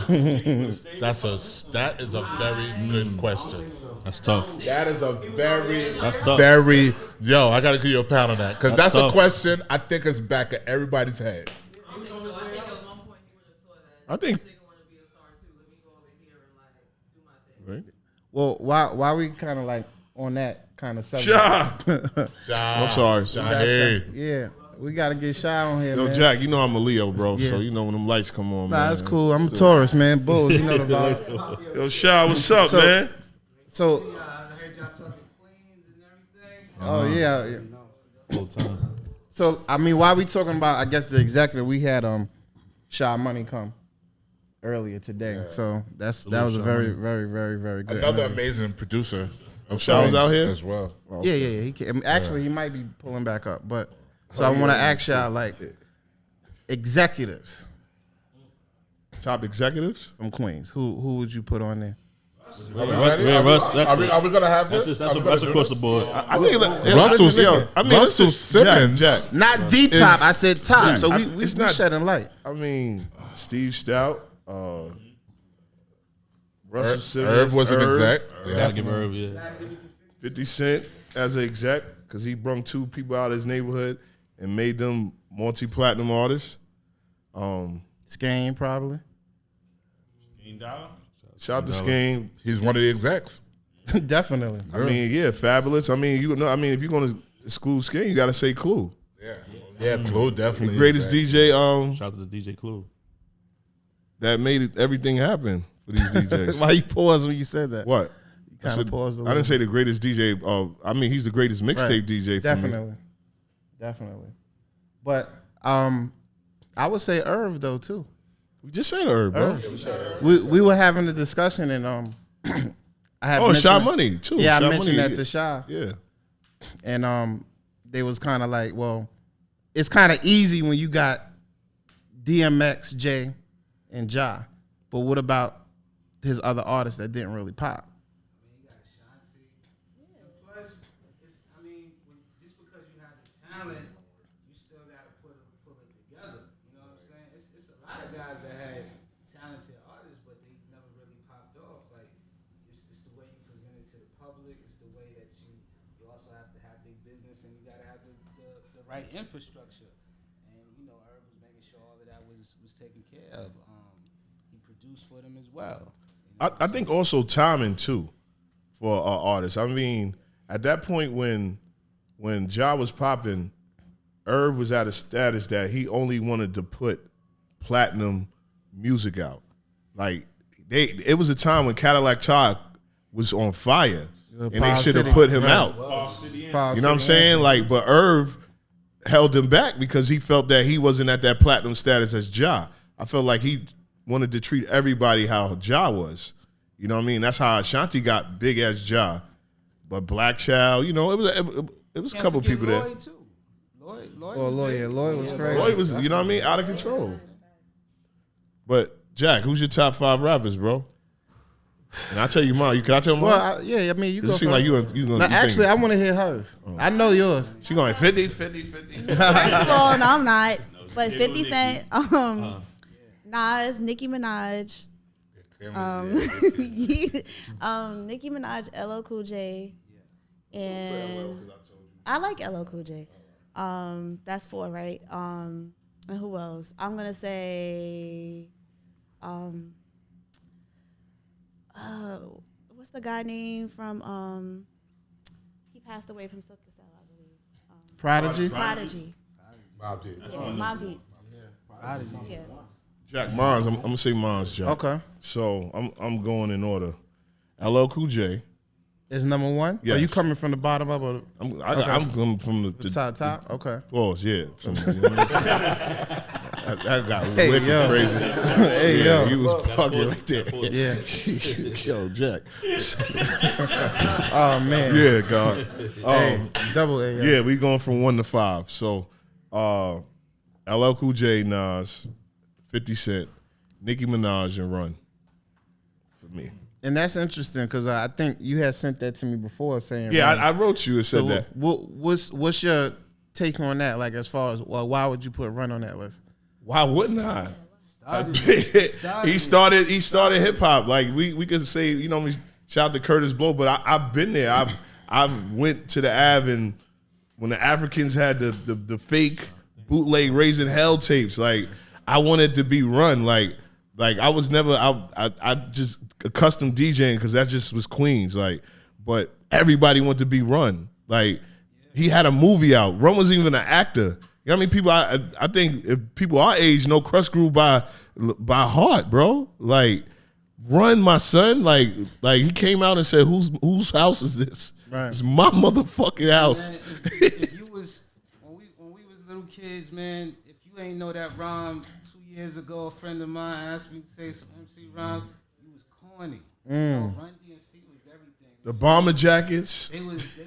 That is a very good question. That's tough. That is a That's tough. very. Yo, I gotta give you a pound on that because that's a tough. question I think is back of everybody's head. I think so. I think at one point he would have saw that. I think. This nigga want to be a star too. Let me go over here and like do my thing. Right. Well, why we kind of like on that kind of subject? I'm sorry. Hey. Yeah, we gotta get Shy on here, Yo, man. Jack, you know I'm a Leo, bro. Yeah. So you know when them lights come on, Nah, man. that's cool. I'm a Taurus, man. Bulls, you know the vibe. Yo, Shy, what's up, man? So, I heard y'all talking Queens and everything. oh yeah. Full time. So I mean, why we talking about? I guess the executive we had Shy Money come earlier today. Yeah. So that was a very, very, very, very good. Another amazing producer of Shy was out here as well. Yeah. He can, actually he might be pulling back up, but so I want to ask y'all like executives top executives from Queens. Who would you put on there? Russ, Are we gonna have this? That's across the board. I think Russell Simmons. Jack. Not the top. I said top. Jack. So we It's not- shedding light. I mean, Steve Stout, Russell Simmons. Irv was an exec. Gotta give Irv, yeah. 50 Cent as an exec because he brung two people out of his neighborhood and made them multi-platinum artists. Skane probably. Shout out to Skane. He's one of the execs. Definitely. I mean, yeah, Fabulous. I mean, if you're going to exclude Skane, you got to say Clue. Yeah, Clue definitely. The greatest DJ Shout out to the DJ Clue. that made everything happen for these DJs. Why you pause when you said that? What? You kind of paused a I little. didn't say the greatest DJ. I mean, he's the greatest mixtape DJ for me. Definitely. But I would say Irv though too. We just said Herb, bro. We were having a discussion and I had mentioned Shy it. Money too. Yeah, Shy I mentioned Money, that to Shy. Yeah. And they was kind of like, well, it's kind of easy when you got DMX, Jay, and Ja. But what about his other artists that didn't really pop? Plus, I mean, just because you have the talent, you still got to pull it together. You know what I'm saying? It's a lot of guys that had talented artists, but they never really popped off. Like, it's the way you present it to the public. It's the way that you also have to have big business, and you got to have the right infrastructure. And, you know, Irv was making sure all of that was taken care of. He produced for them as well. I think also timing too for artists. I mean, at that point when Ja was popping, Irv was at a status that he only wanted to put platinum music out. Like it was a time when Cadillac Talk was on fire, and they should have put him out. You know what I'm saying? Like, but Irv held him back because he felt that he wasn't at that platinum status as Ja. I felt like he wanted to treat everybody how Ja was. You know what I mean? That's how Ashanti got big as Ja. But Black Child, you know, it was a couple people there. Lloyd too. Lloyd was crazy. Lloyd was, you know what I mean, out of control. But Jack, who's your top 5 rappers, bro? And I'll tell you mine. Can I tell mine? Well, I mean, you go. It seems like you No, actually, I want to hear hers. I know yours. She going 50. First of all, no, I'm not. But 50 Cent, Nas, Nicki Minaj, Nicki Minaj, LL Cool J, and I like LL Cool J. That's 4, right? And who else? I'm gonna say, what's the guy name from? He passed away from Silk Cell, I believe. Prodigy. Mobb Deep. Mobb Deep. Yeah. Jack, Mons. I'm gonna say Mons, Jack. Okay. So I'm going in order. LL Cool J. Is number 1? Yes. Are you coming from the bottom up? Or I'm coming from the top? Okay. Pause, yeah. That got wicked yo. crazy. Hey, yeah, yo. you was bugging right there. Yeah. Yo, Jack. Oh, man. Yeah, God. Hey, double A. Yeah, we going from 1 to 5. So, LL Cool J, Nas, 50 Cent, Nicki Minaj, and Run. For me. And that's interesting because I think you had sent that to me before saying. Yeah, Run. I wrote you and said that. What's your take on that? Like, as far as, well, why would you put Run on that list? Why wouldn't I? He started hip hop. Like we could say, you know, shout out to Curtis Blow, but I've been there. I've went to the Ave, and when the Africans had the fake bootleg Raising Hell tapes, like I wanted to be Run. Like I was never I just accustomed DJing because that just was Queens. Like, but everybody wanted to be Run. Like he had a movie out. Run wasn't even an actor. You know what I mean? People, I think if people our age know Crush Groove by heart, bro. Like, Run, my son. Like he came out and said, "Whose house is this? Right. It's my motherfucking house." Man, if you was when we was little kids, man. If you ain't know that rhyme 2 years ago, a friend of mine asked me to say some MC rhymes. You was corny. You know, Run DMC was everything. The bomber jackets. They was the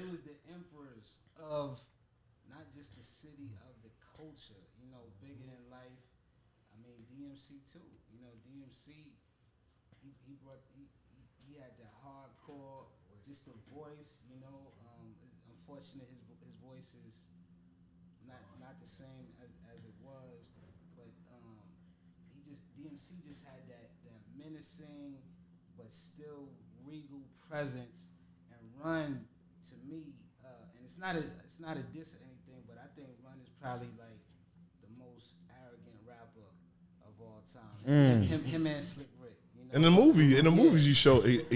emperors of not just the city, of the culture. You know, bigger than life. I mean, DMC too. You know, DMC. He had that hardcore, just the voice. You know, unfortunate his voice is not the same as it was, but DMC just had that menacing but still regal presence. And Run, to me, and it's not a diss or anything, but I think Run is probably like the most arrogant rapper of all time. Him and Slick Rick. You know? In the movies, he showed it.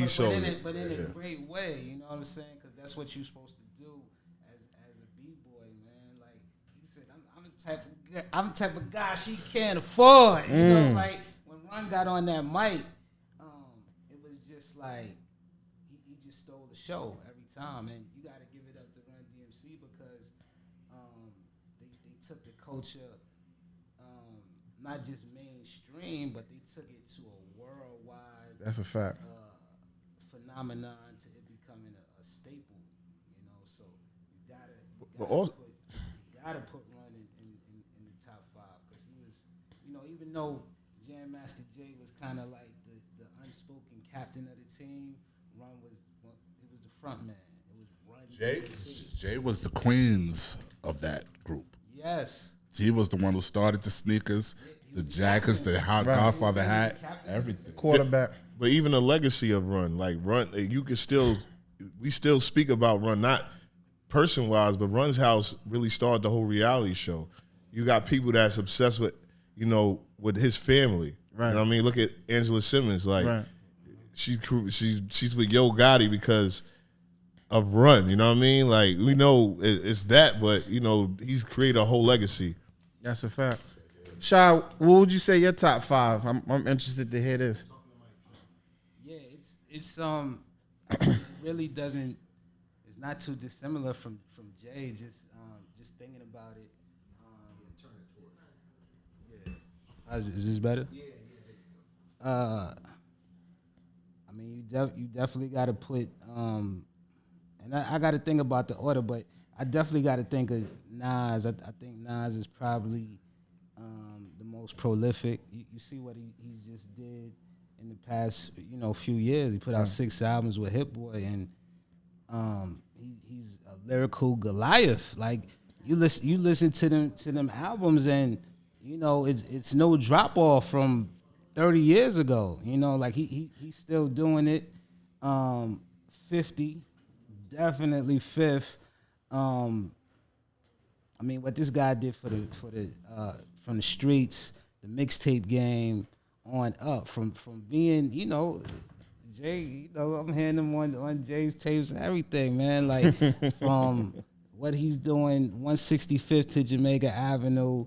But in a great way. You know what I'm saying? Because that's what you're supposed to do as a b-boy, man. Like he said, I'm the type of guy she can't afford. You know, like when Run got on that mic, it was just like he just stole the show every time. And you got to give it up to Run DMC because they took the culture not just mainstream, but they took it to a worldwide. That's a fact. Phenomenon to it becoming a staple. You know, so you gotta put Run in the top 5 because he was, you know, even though Jam Master Jay was kind of like the unspoken captain of the team, Run was the front man. It was Run. Jay was the Queens of that group. Yes. He was the one who started the sneakers, the jackets, the Godfather hat, everything. Quarterback. But even the legacy of Run, like Run, we still speak about Run, not person-wise, but Run's house really started the whole reality show. You got people that's obsessed with, you know, with his family. Right. You know what I mean? Look at Angela Simmons. Like, she's with Yo Gotti because of Run. You know what I mean? Like, we know it's that, but, you know, he's created a whole legacy. That's a fact. Shy, what would you say your top 5? I'm interested to hear this. Yeah, it's really doesn't. It's not too dissimilar from Jay. Just thinking about it. Yeah. Is this better? Yeah. I mean, you definitely got to put, and I got to think about the order, but I definitely got to think of Nas. I think Nas is probably the most prolific. You see what he just did in the past, few years. He put out 6 albums with Hit Boy, and he's a lyrical Goliath. Like you listen to them albums, and it's no drop off from 30 years ago. Like he's still doing it. 50, definitely fifth. I mean, what this guy did for the from the streets, the mixtape game on up, from being, Jay, I'm hearing him on Jay's tapes and everything, man. Like from what he's doing, 165th to Jamaica Avenue,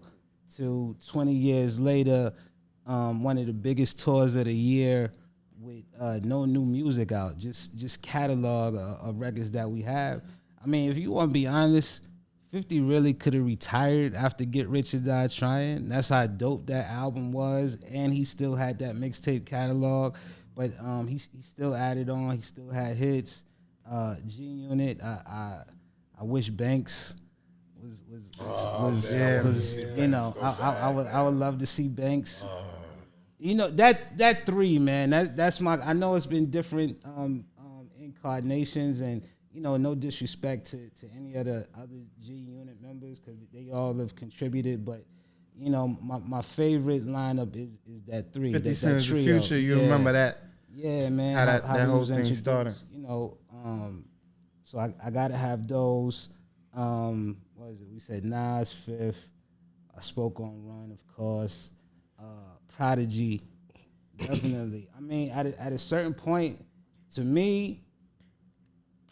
to 20 years later, one of the biggest tours of the year with no new music out, just catalog of records that we have. I mean, if you want to be honest, 50 really could have retired after Get Rich or Die Trying. That's how dope that album was, and he still had that mixtape catalog. But he still added on. He still had hits. G Unit. I wish Banks was I would love to see Banks. That 3, man. That's my. I know it's been different incarnations, and no disrespect to any of the other G Unit members, because they all have contributed, but my favorite lineup is that 3. 50 that Cent's The trio. Future. You remember that? Yeah, man. How that we whole was thing introduced, started. So I gotta have those. What is it? We said Nas 5th. I spoke on Run, of course. Prodigy, definitely. I mean, at a certain point, to me,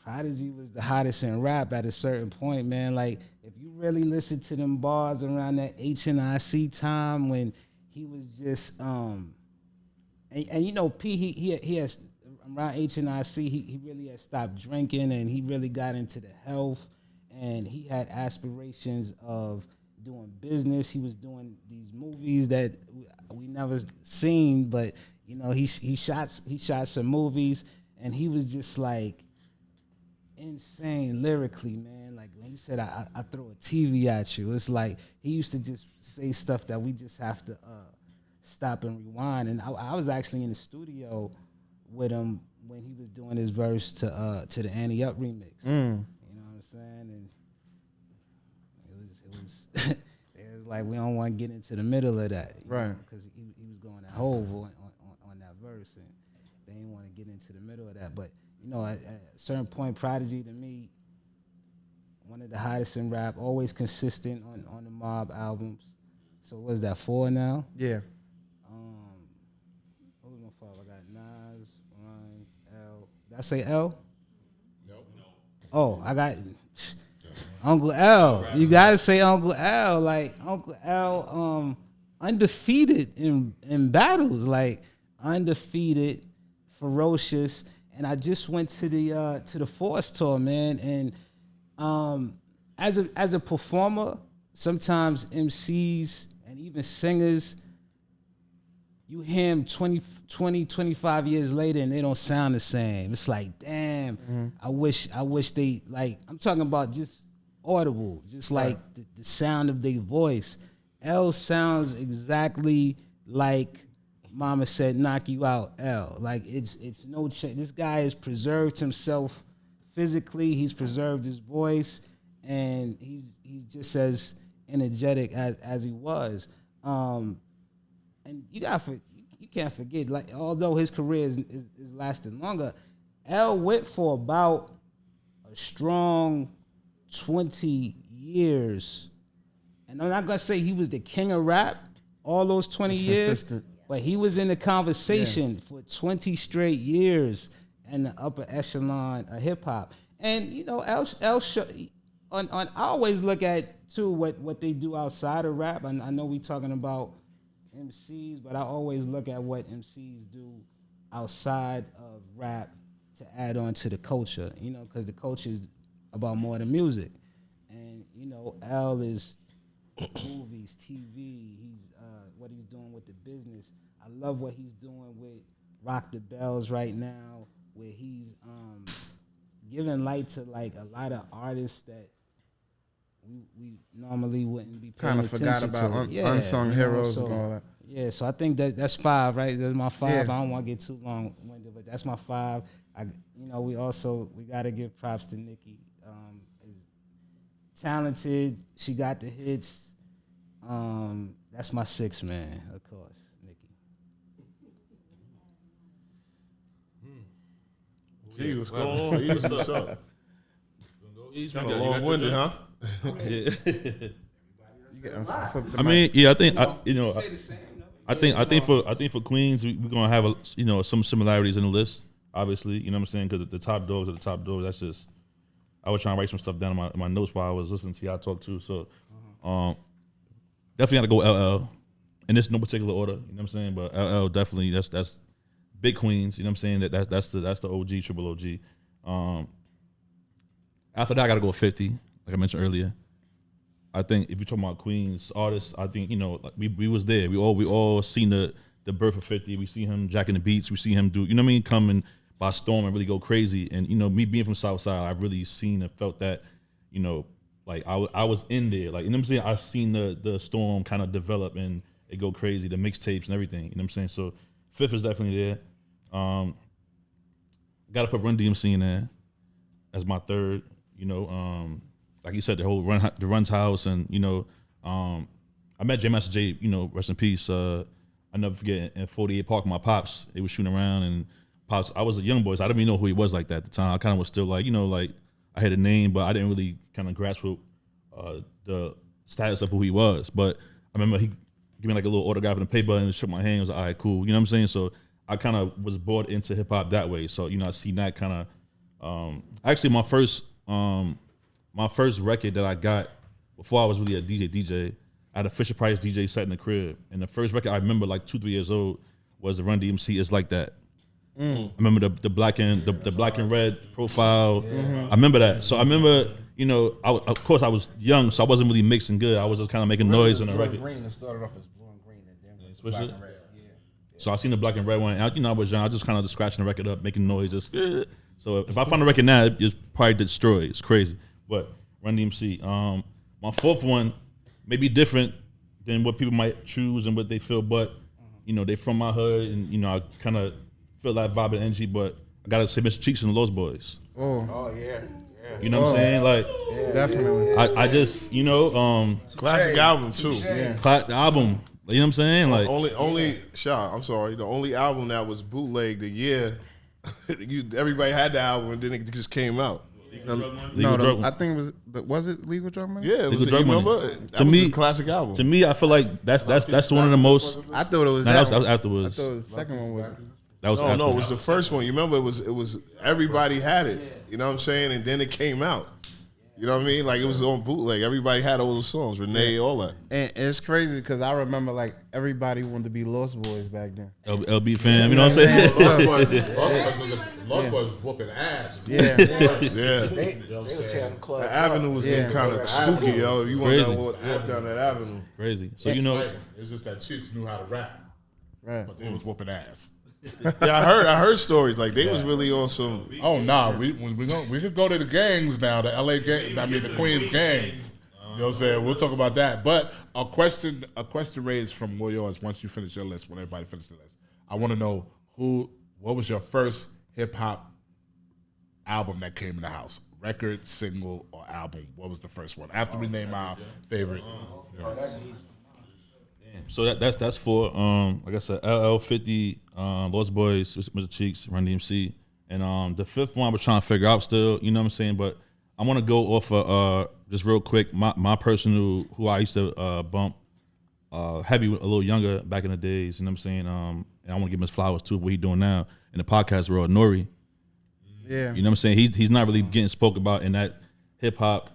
Prodigy was the hottest in rap at a certain point, man. Like, if you really listen to them bars around that HNIC time when he was just, and P, he has, around HNIC, he really had stopped drinking, and he really got into the health, and he had aspirations of doing business. He was doing these movies that we never seen, but he shot some movies, and he was just like insane lyrically, man. Like when he said, I throw a TV at you, it's like he used to just say stuff that we just have to stop and rewind. And I was actually in the studio with him when he was doing his verse to the Annie Up remix. You know what I'm saying? And it was it was like we don't want to get into the middle of that, right? Because he was going at Hove on that verse, and they didn't want to get into the middle of that. But at a certain point, Prodigy to me, one of the hottest in rap, always consistent on the Mob albums. So what is that, 4 now? Yeah. What was my 5? I got Nas, Run, L. Did I say L? Nope. Oh, I got Uncle L. You gotta say Uncle L. Like Uncle L, undefeated in battles, like undefeated, ferocious. And I just went to the Force tour, man. And as a performer, sometimes MCs and even singers, you hear them 20, 25 years later and they don't sound the same. It's like, damn, I wish they, like, I'm talking about just audible, just like the sound of their voice. L sounds exactly like Mama said, knock you out, L. Like, it's no change. This guy has preserved himself physically. He's preserved his voice, and he's just as energetic as he was. And you can't forget, like, although his career is lasting longer, L went for about a strong 20 years. And I'm not gonna say he was the king of rap all those 20 years. Consistent. But he was in the conversation for 20 straight years in the upper echelon of hip hop. And I always look at too what they do outside of rap. And I know we talking about MCs, but I always look at what MCs do outside of rap to add on to the culture. Because the culture is about more than music. And L is movies, TV. He's what he's doing with the business. I love what he's doing Rock the Bells right now, where he's giving light to like a lot of artists that we normally wouldn't be paying Kind of attention forgot about to. unsung heroes so, and all that. Yeah, so I think that's 5, right? That's my 5. Yeah. I don't want to get too long-winded, but that's my 5. We got to give props to Nikki. Talented, she got the hits. That's my 6, man, of course, Nikki. Gee, what's going on? Easy, what's up? Kind of long-winded, huh? I mean, yeah, I think I think for Queens, we're gonna have some similarities in the list. Obviously, you know what I'm saying, because the top dogs are the top dogs. That's just, I was trying to write some stuff down in my notes while I was listening to y'all talk too. So, definitely got to go LL, and there's no particular order. You know what I'm saying, but LL definitely that's big Queens. You know what I'm saying, that's the OG, triple OG. After that, I got to go 50, like I mentioned earlier. I think if you're talking about Queens artists, I think like we was there. We all seen the birth of 50. We see him jacking the beats. We see him do, you know what I mean, coming by storm and really go crazy. And me being from Southside, I've really seen and felt that, like I was in there. Like, you know what I'm saying? I've seen the storm kind of develop and it go crazy, the mixtapes and everything. You know what I'm saying? So 5th is definitely there. Got to put Run DMC in there as my 3rd. Like you said, the whole Run's house, and I met J Master J. Rest in peace. I never forget in 48 Park, my pops, they were shooting around, and pops. I was a young boy, so I didn't even know who he was like that at the time. I kind of was still like, like I had a name, but I didn't really kind of grasp the status of who he was. But I remember he gave me like a little autograph in the paper and shook my hand. I was like, all right, cool. You know what I'm saying? So I kind of was brought into hip hop that way. So I seen that kind of. Actually, my first record that I got before I was really a DJ, I had a Fisher Price DJ set in the crib. And the first record I remember, like 2-3 years old, was the Run DMC It's Like That. I remember the black and red profile. I remember that. So I remember, of course I was young, so I wasn't really mixing good. I was just kind of making noise on the record. Green, it started off as blue and green, and then Switched black it? and red. Yeah. So I seen the black and red one. And I was young. I just kind of just scratching the record up, making noise. Just, so if I find a record now, it's probably destroyed. It's crazy. But Run DMC. My 4th one may be different than what people might choose and what they feel, but they from my hood, and I kind of feel that vibe and energy. But I gotta say, Mr. Cheeks and the Lost Boys. Oh yeah. You know what I'm saying? Like, Definitely. I just Classic album too. the album. You know what I'm saying? Like, only Shaw. I'm sorry. The only album that was bootleg the year everybody had the album and then it just came out. I think it was it Legal Drug Money? Yeah, it was. Drug Money. Remember? That was a classic album. To me, I feel like that's one of the most. I thought it was that that was one. afterwards. I thought the second one was. That was No, it was the first one. You remember? It was everybody had it. You know what I'm saying? And then it came out. You know what I mean? Like, it was on bootleg. Everybody had all those songs. Renee, all that. And it's crazy because I remember like everybody wanted to be Lost Boys back then. LB fam, you know what I'm saying? Lost Boys was whooping ass. Yeah. They was having clubs. The Avenue was getting kind of spooky, yo. You want Crazy. to walk down that avenue. Crazy. So It's just that chicks knew how to rap, Right. but they was whooping ass. Yeah, I heard stories like they was really on some. Oh nah, we could go to the gangs now, the LA gang. I mean the Queens gangs. You know what I'm saying? We'll talk about that. But a question raised from yours once you finish your list. When everybody finishes the list, I want to know what was your first hip hop album that came in the house? Record, single, or album? What was the first one? After we name our favorite. So that's for like I said, LL 50, Lost Boys, Mr. Cheeks, Run DMC, and the 5th one I was trying to figure out still. You know what I'm saying? But I want to go off of just real quick my personal who I used to bump heavy a little younger back in the days. You know what I'm saying? And I want to give him his flowers too. What he doing now in the podcast world, Nori. Yeah. You know what I'm saying? He's not really getting spoke about in that hip hop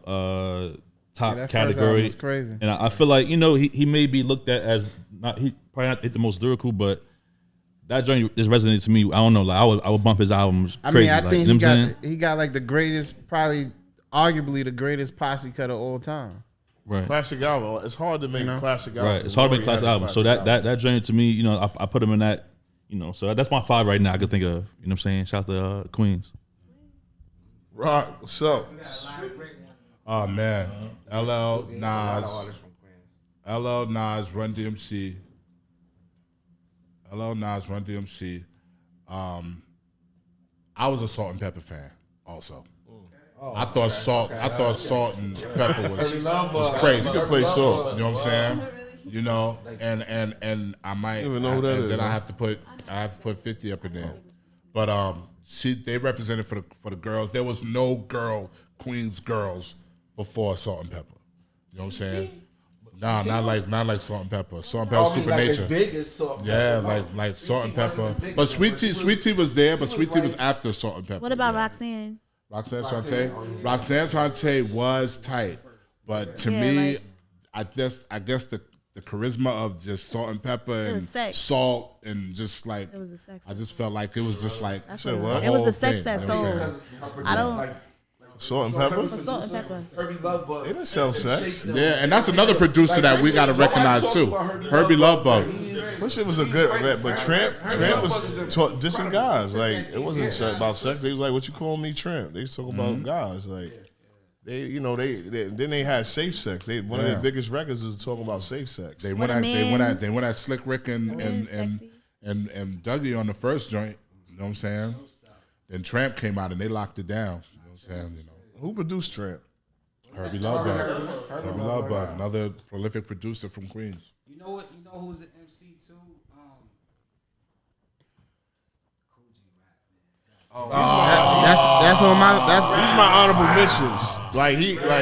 top that category. first album was crazy. And I feel like he may be looked at as he probably not hit the most lyrical, but that joint is resonating to me. I don't know, like I would bump his albums crazy. I like, think you know he got like the greatest, probably arguably the greatest posse cut of all time. right. Classic album. It's hard to make classic albums. Right, it's hard to make classic albums. So that joint to me, I put him in that So that's my 5 right now. I could think of. You know what I'm saying? Shout out to Queens. Rock, what's up? Oh man, LL Nas, Run DMC. LL Nas, Run DMC. I was a Salt and Pepper fan also. I thought Salt and Pepper was crazy. You can play Salt. You know what I'm saying? And I might even know who that is. Then I have to put 50 up in there. But they represented for the girls. There was no Queens girls before Salt and Pepper. You know what I'm saying? Nah, not like Salt and Pepper. Salt and Pepper, Super Nature. As big as Salt and Yeah, Pepper. like Salt and Pepper. But Sweet Tea was there, but Sweet Tea was after Salt and Pepper. What about Roxanne? Roxanne Shante was tight, but to me, like, I guess the charisma of just Salt and Pepper and Salt and just like It was a sex. I just felt like it was just like That's the what whole it was the sex thing, that you know what I'm sold. saying? I don't. Salt and Pepper? For Salt and Pepper. Herbie Love Bug. They didn't sell sex. Yeah, and that's another producer that we got to recognize too, Herbie Love Bug. That shit was a good, but Tramp was dissing guys. Like it wasn't about sex. They was like, "What you call me, Tramp?" They was talking about guys. Like they then they had Safe Sex. One of their biggest records was talking about safe sex. They went at Slick Rick and Dougie on the first joint. You know what I'm saying? Then Tramp came out and they locked it down. You know what I'm saying? Who produced Tramp? Herbie Love Bug, another prolific producer from Queens. You know who's an MC too? That's on my. These my honorable mentions.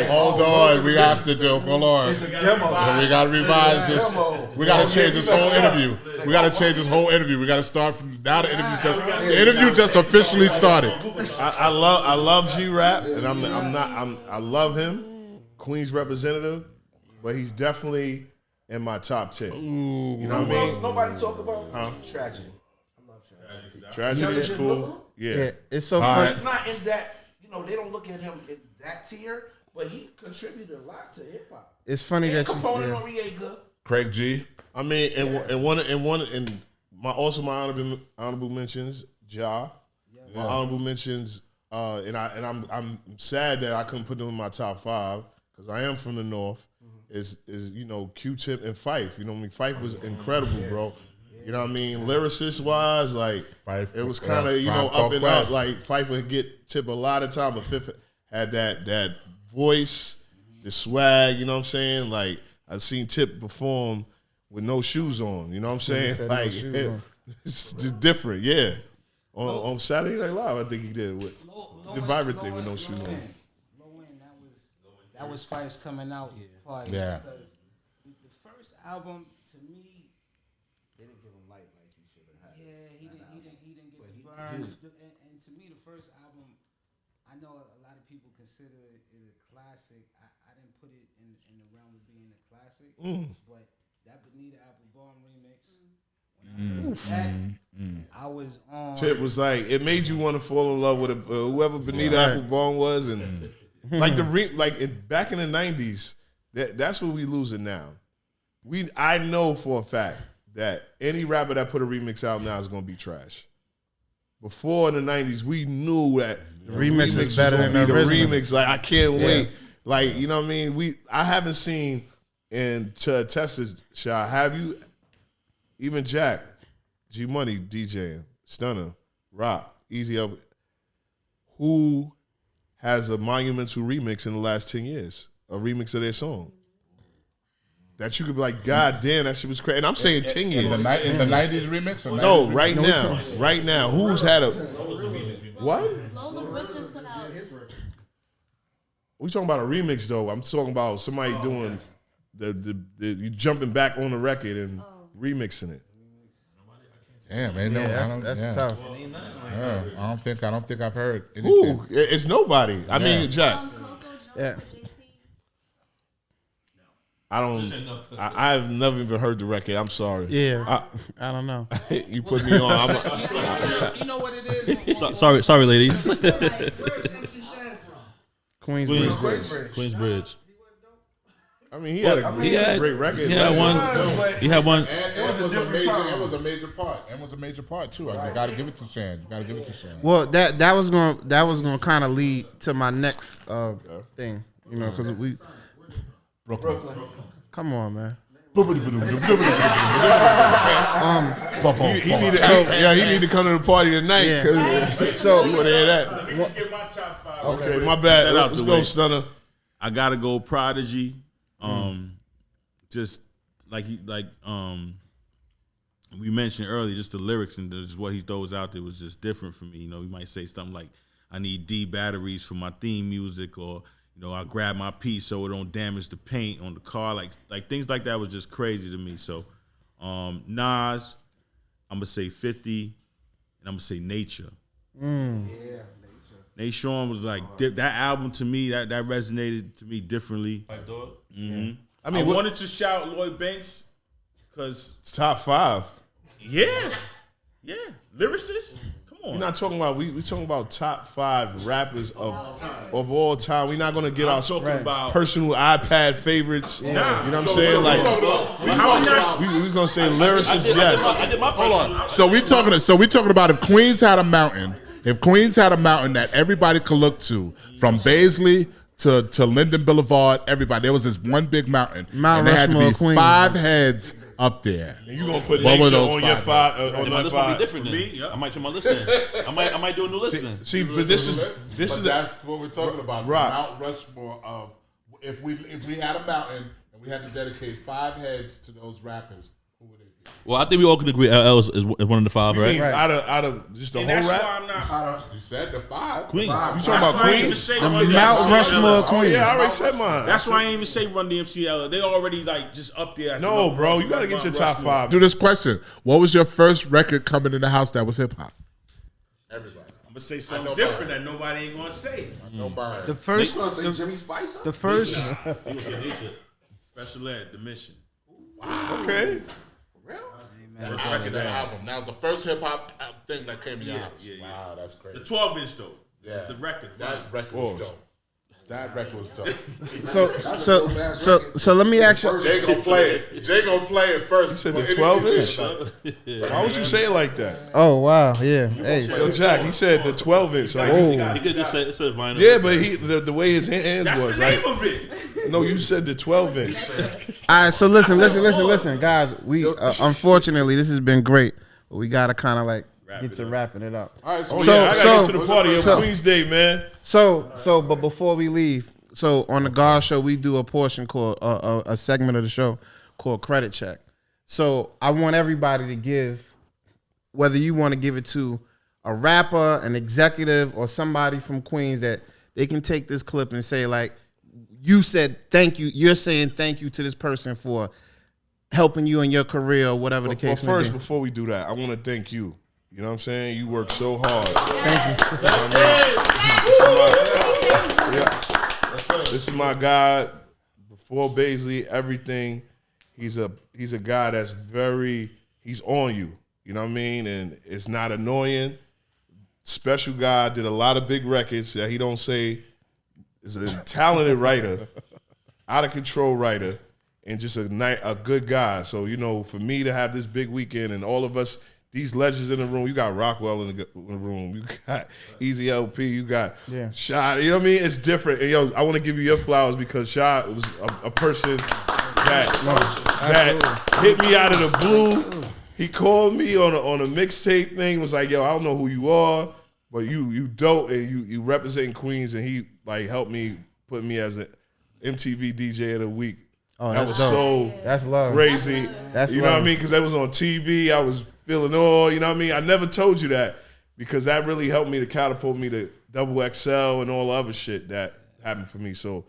Hold on, we have to do. Hold on, It's a demo. we gotta revise this. We gotta change this whole interview. We gotta change this whole interview. We gotta start from now. The interview just officially started. I love G-Rap, and I love him, Queens representative, but he's definitely in my top 10. You know what I mean? Nobody talk about Tragedy. I love Tragedy. Tragedy is cool. Yeah. It's so fun. It's not in that. They don't look at him in that tier, but he contributed a lot to hip hop. It's funny that Component you. on Riega. Craig G. I mean, and my honorable mentions, Ja. My honorable mentions, and I'm sad that I couldn't put them in my top 5 because I am from the North. Is Q-Tip and Fife. You know what I mean? Fife was incredible, bro. You know what I mean? Lyricist wise, like Fife, it was kind of up and up. Like Fife would get Tip a lot of time, but Fifth had that voice, the swag. You know what I'm saying? Like I've seen Tip perform with no shoes on. You know what I'm saying? Like it's different, yeah. On Saturday Night Live, I think he did with the Vibrant thing with no shoes on. That was Fife's coming out party. Yeah. Because the first album to me, They didn't give him light like he should have had. yeah, he didn't get the burn. And to me, the first album, I know a lot of people consider it a classic. I didn't put it in the realm of being a classic, but that Bonita Applebaum remix. When I heard that, I was on. Tip was like, it made you want to fall in love with whoever Bonita Applebaum was, and like back in the 90s, that's what we losing now. I know for a fact that any rapper that put a remix out now is gonna be trash. Before in the 90s, we knew that the remix is better than the original. remix. Like I can't wait. Like you know what I mean? I haven't seen, and to attest this, Sha, have you? Even Jack, G Money DJing, Stunner, Rock, Easy Up, who has a monumental remix in the last 10 years, a remix of their song. That you could be like, God damn, that shit was crazy. And I'm saying 10 years. In the 90s remix? No, right now. Right now. Who's had a... What? Lola Brooke just put out. We talking about a remix, though. I'm talking about somebody doing... you jumping back on the record and remixing it. Damn, man. That's tough. Yeah, I don't think I've heard anything. Ooh, it's nobody. I mean, Jack. Yeah. I've never even heard the record. I'm sorry. Yeah. I don't know. You put me on. You know what it is? Sorry, ladies. Queensbridge. I mean, he had a great record. He had one. It was was a major part. And was a major part too. I gotta give it to Shan. Well, that was gonna kind of lead to my next thing, you know, because we Brooklyn. Come on, man. He need to come to the party tonight. Yeah. So you want to hear that? Let me just get my top 5. Okay, my bad. Let's go, Stunner. I gotta go Prodigy. Just like we mentioned earlier, just the lyrics and just what he throws out there was just different for me. You know, he might say something like, "I need D batteries for my theme music," or you know, I grab my piece so it don't damage the paint on the car. Like things like that was just crazy to me. So, Nas, I'm gonna say 50, and I'm gonna say Nature. Nate Sean was like that album to me that resonated to me differently. Mm-hmm. I mean, wanted to shout Lloyd Banks because top 5. Yeah, lyricist. Come on. We're not talking about we talking about top 5 rappers of all time. We're not gonna get our personal iPad favorites. You know what I'm saying? We was gonna say lyricists. Yes. I did my Hold on. So we talking about if Queens had a mountain. If Queens had a mountain that everybody could look to, from Baisley to Linden Boulevard, everybody, there was this one big mountain. Mount and there had to Rushmore, be Queens. 5 heads up there. And you gonna put What were Nature those on your 5? My list might be different then. I might change my list then. I might do a new list then. See, but this is that's what we're talking about. Right. Mount Rushmore of if we had a mountain and we had to dedicate 5 heads to those rappers, who would it be? Well, I think we all can agree LL is one of the 5, right? Out of just the And whole that's rap. why I'm not. You said the 5. Queens. You talking about Queens? Mount Rushmore, Queens. Yeah, I already said mine. That's why I ain't even say Run DMC LL. They already like just up there. No, bro, you gotta get your top 5. Do this question. What was your first record coming in the house that was hip hop? Everybody. I'm gonna say something different that nobody ain't gonna say. No burn. The first, You gonna say Jimmy Spicer? the first, Special Ed, The Mission. Okay. First record That that album. Now the first hip hop thing that came in your house. yeah. Wow, that's crazy. The 12-inch though. Yeah. The record. That record was dope. That record was dope. so let me ask you. Jay gonna play it. Jay gonna play it first. You said the 12-inch? Why would you say it like that? Oh wow, yeah. Hey, Yo, Jack, he said the 12-inch. Like, He could just say vinyl. yeah, but the way his hands That's was the like. name of it. No, you said the 12-inch. all right. So listen, guys. We unfortunately this has been great, but we gotta kind of like get to wrapping it up. All right, Oh yeah, I gotta get to the party on Queen's Day, man. So, but before we leave, so on the God Show, we do a portion called a segment of the show called Credit Check. So I want everybody to give, whether you want to give it to a rapper, an executive, or somebody from Queens, that they can take this clip and say like, you said thank you. You're saying thank you to this person for helping you in your career or whatever the case may First, be. before we do that, I want to thank you. You know what I'm saying? You work so hard. This is my guy. Before Baisley, everything. He's a guy that's he's on you. You know what I mean? And it's not annoying. Special guy, did a lot of big records that he don't say. Is a talented writer, out of control writer, and just a good guy. So, you know, for me to have this big weekend and all of us, these legends in the room, you got Rockwell in the room, you got Easy LP, you got Shot, you know what I mean? It's different. And yo, I want to give you your flowers because Shot was a person that hit me out of the blue. He called me on a mixtape thing, was like, yo, I don't know who you are, but you dope and you representing Queens, and he like helped me, put me as an MTV DJ of the week. Oh, that that's was dope. That's love. Crazy. That's you know love. what I mean? Because that was on TV. I was feeling all, you know what I mean? I never told you that because that really helped me to catapult me to XXL and all the other shit that happened for me. So,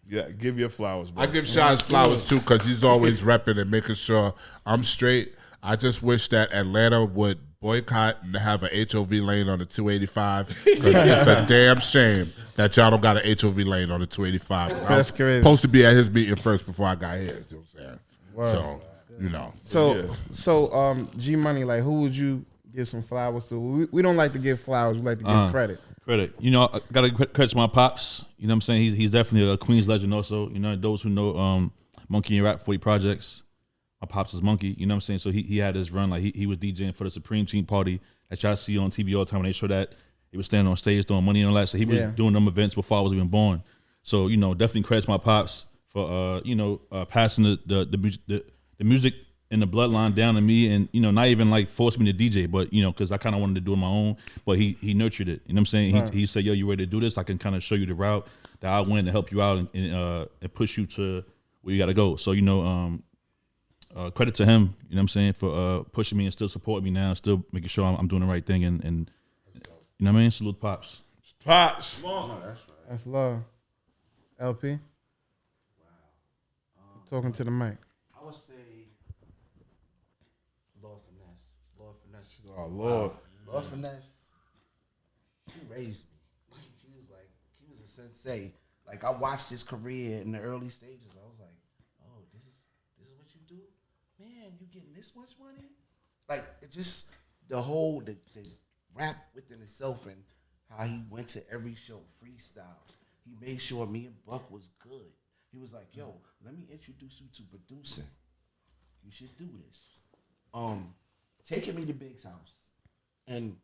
yeah, give your flowers, bro. I give Shaz flowers too because he's always repping and making sure I'm straight. I just wish that Atlanta would boycott and have an HOV lane on the 285 because it's a damn shame that y'all don't got an HOV lane on the 285. That's I was crazy. supposed to be at his meeting first before I got here. You know what I'm saying? Word. So, you know. So G Money, like, who would you give some flowers to? We don't like to give flowers. We like to give credit. Credit. You know, I got to credit to my pops. You know what I'm saying? He's definitely a Queens legend also. You know, those who know Monkey and Rap 40 Projects. my pops is Monkey. You know what I'm saying? So he had his run. Like he was DJing for the Supreme Team party that y'all see on TV all the time when they show that. He was standing on stage throwing money and all that. So he was doing them events before I was even born. So, you know, definitely credits my pops for, passing the music and the bloodline down to me, and, you know, not even like force me to DJ, but, you know, because I kind of wanted to do it on my own, but he nurtured it. You know what I'm saying? Right. He said, yo, you ready to do this? I can kind of show you the route that I went to help you out and push you to where you got to go. So, you know, credit to him, you know what I'm saying, for pushing me and still supporting me now, still making sure I'm doing the right thing. And you know what I mean? Salute Pops. Pops. Come on. That's love. LP? Wow. Talking to the mic. I would say Lord Finesse. Lord Finesse. Oh, Lord. Lord Finesse, he raised me. He was a sensei. Like, I watched his career in the early stages. I was like, oh, this is what you do? Man, you getting this much money? Like, it just, the whole, the rap within itself and how he went to every show, freestyle. He made sure me and Buck was good. He was like, yo, let me introduce you to producing. You should do this. Taking me to Big's house and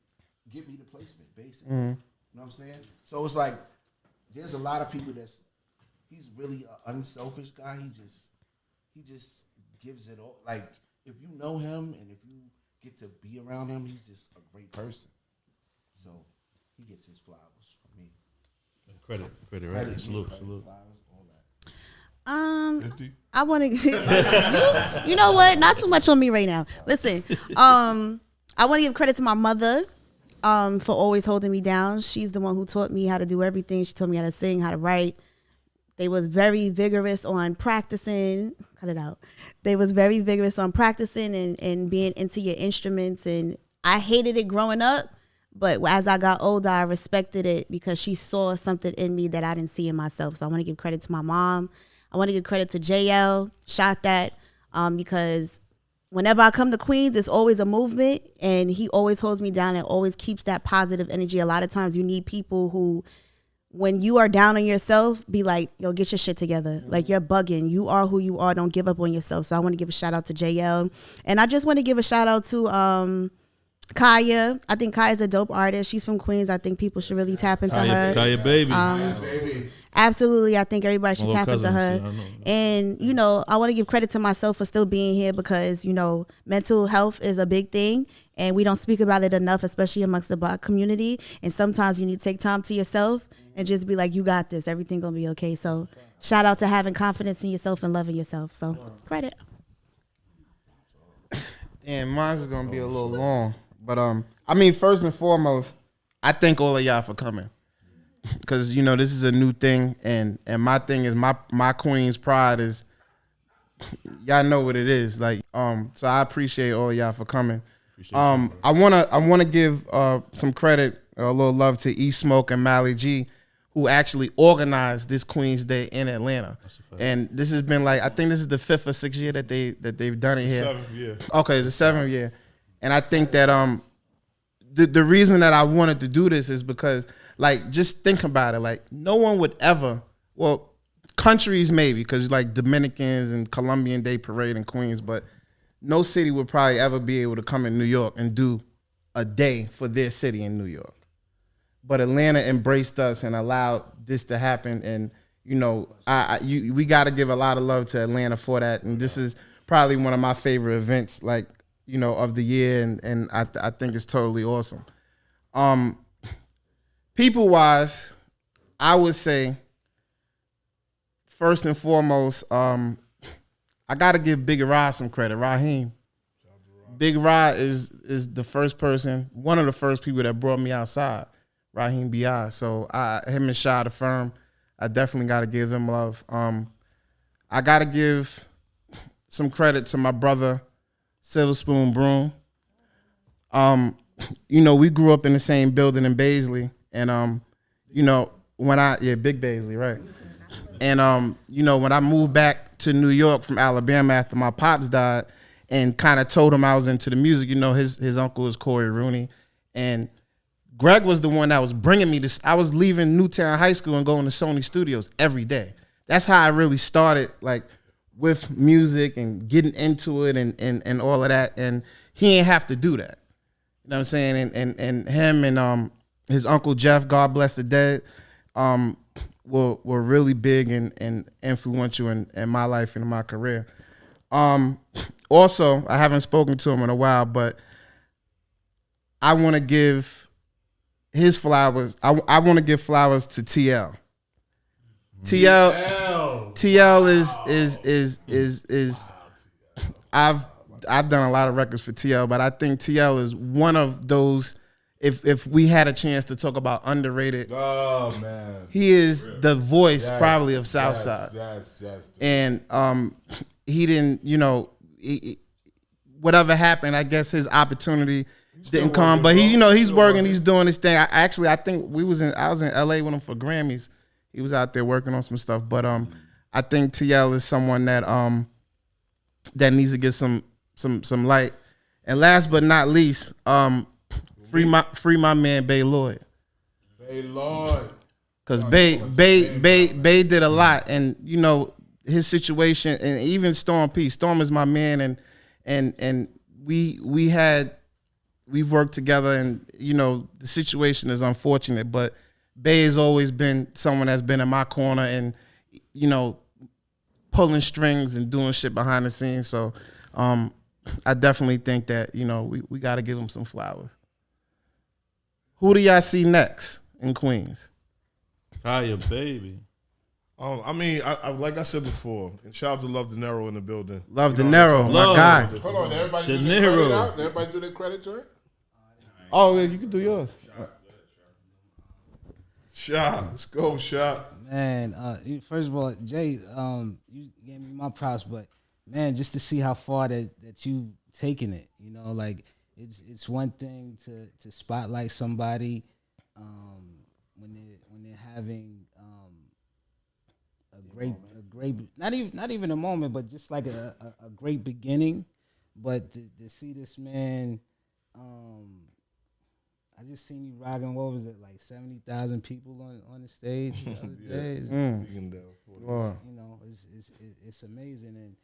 give me the placement, basically. Mm-hmm. You know what I'm saying? So it's like, there's a lot of people he's really an unselfish guy. He just gives it all. Like, if you know him and if you get to be around him, he's just a great person. So he gets his flowers from me. Credit, right? Salute. Flowers, all that. 50? I want to. You know what? Not too much on me right now. Listen, I want to give credit to my mother for always holding me down. She's the one who taught me how to do everything. She taught me how to sing, how to write. They was very vigorous on practicing. Cut it out. They was very vigorous on practicing and being into your instruments. And I hated it growing up. But as I got older, I respected it because she saw something in me that I didn't see in myself. So I want to give credit to my mom. I want to give credit to JL, Shot That, because whenever I come to Queens, it's always a movement, and he always holds me down and always keeps that positive energy. A lot of times you need people who, when you are down on yourself, be like, yo, get your shit together. Mm-hmm. Like, you're bugging. You are who you are. Don't give up on yourself. So I want to give a shout out to JL. And I just want to give a shout out to Kaya. I think Kaya's a dope artist. She's from Queens. I think people should really tap into her. Kaya baby. Absolutely. I think everybody should tap into her. And, you know, I want to give credit to myself for still being here because, you know, mental health is a big thing and we don't speak about it enough, especially amongst the Black community. And sometimes you need to take time to yourself and just be like, you got this. Everything going to be okay. So shout out to having confidence in yourself and loving yourself. So credit. And mine's going to be a little long. But, I mean, first and foremost, I thank all of y'all for coming. Because, you know, this is a new thing. And my thing is, my Queen's pride is, y'all know what it is. Like, so I appreciate all of y'all for coming. I wanna give some credit, a little love to E Smoke and Mally G, who actually organized this Queen's Day in Atlanta. And this has been like, I think this is the 5th or 6th year that they've done it here. 7th year. Okay, it's the 7th year. And I think that the reason that I wanted to do this is because, like, just think about it. Like, no one would ever, well, countries maybe, because like Dominicans and Colombian Day Parade in Queens, but no city would probably ever be able to come in New York and do a day for their city in New York. But Atlanta embraced us and allowed this to happen. And, you know, we got to give a lot of love to Atlanta for that. And this is probably one of my favorite events, like, you know, of the year. And I think it's totally awesome. People-wise, I would say, first and foremost, I got to give Big Rod some credit. Raheem. Big Rod is the first person, one of the first people that brought me outside, Raheem B.I. So him and Shy the Firm, I definitely got to give them love. I got to give some credit to my brother, Silver Spoon Broom. You know, we grew up in the same building in Baisley. And, you know, Big Baisley, right. And, you know, when I moved back to New York from Alabama after my pops died and kind of told him I was into the music, you know, his uncle is Corey Rooney. And Greg was the one that was bringing me this. I was leaving Newtown High School and going to Sony Studios every day. That's how I really started, like, with music and getting into it and all of that, and he ain't have to do that. You know what I'm saying? And him and his uncle Jeff, God bless the dead, were really big and influential in my life and in my career. Also, I haven't spoken to him in a while, but I want to give his flowers. I want to give flowers to TL. TL is I've done a lot of records for TL, but I think TL is one of those. If we had a chance to talk about underrated, oh man, he is the voice probably of Southside. Yes. And he didn't, whatever happened, I guess his opportunity didn't come. But he's working, he's doing his thing. I think I was in LA with him for Grammys. He was out there working on some stuff. But I think TL is someone that that needs to get some light. And last but not least, free my man Bay Lloyd. Because Bay did a lot, and his situation, and even Storm P. Storm is my man, and we've worked together, and the situation is unfortunate, but Bay has always been someone that's been in my corner, and pulling strings and doing shit behind the scenes. So I definitely think that we got to give him some flowers. Who do y'all see next in Queens? Kaya, baby. I mean, I like I said before, and shout out to Love De Niro in the building. Love De Niro, my guy. Hold on, everybody De do their credit Niro. out? Everybody do their credit to it? Oh, yeah, you can do yours. Shot, let's go, Shot. Man, first of all, Jay, you gave me my props, but man, just to see how far that you taken it, like it's one thing to spotlight somebody when they're having a great not even a moment, but just like a great beginning. But to see this man, I just seen you rocking. What was it, like 70,000 people on the stage the other day? It's amazing,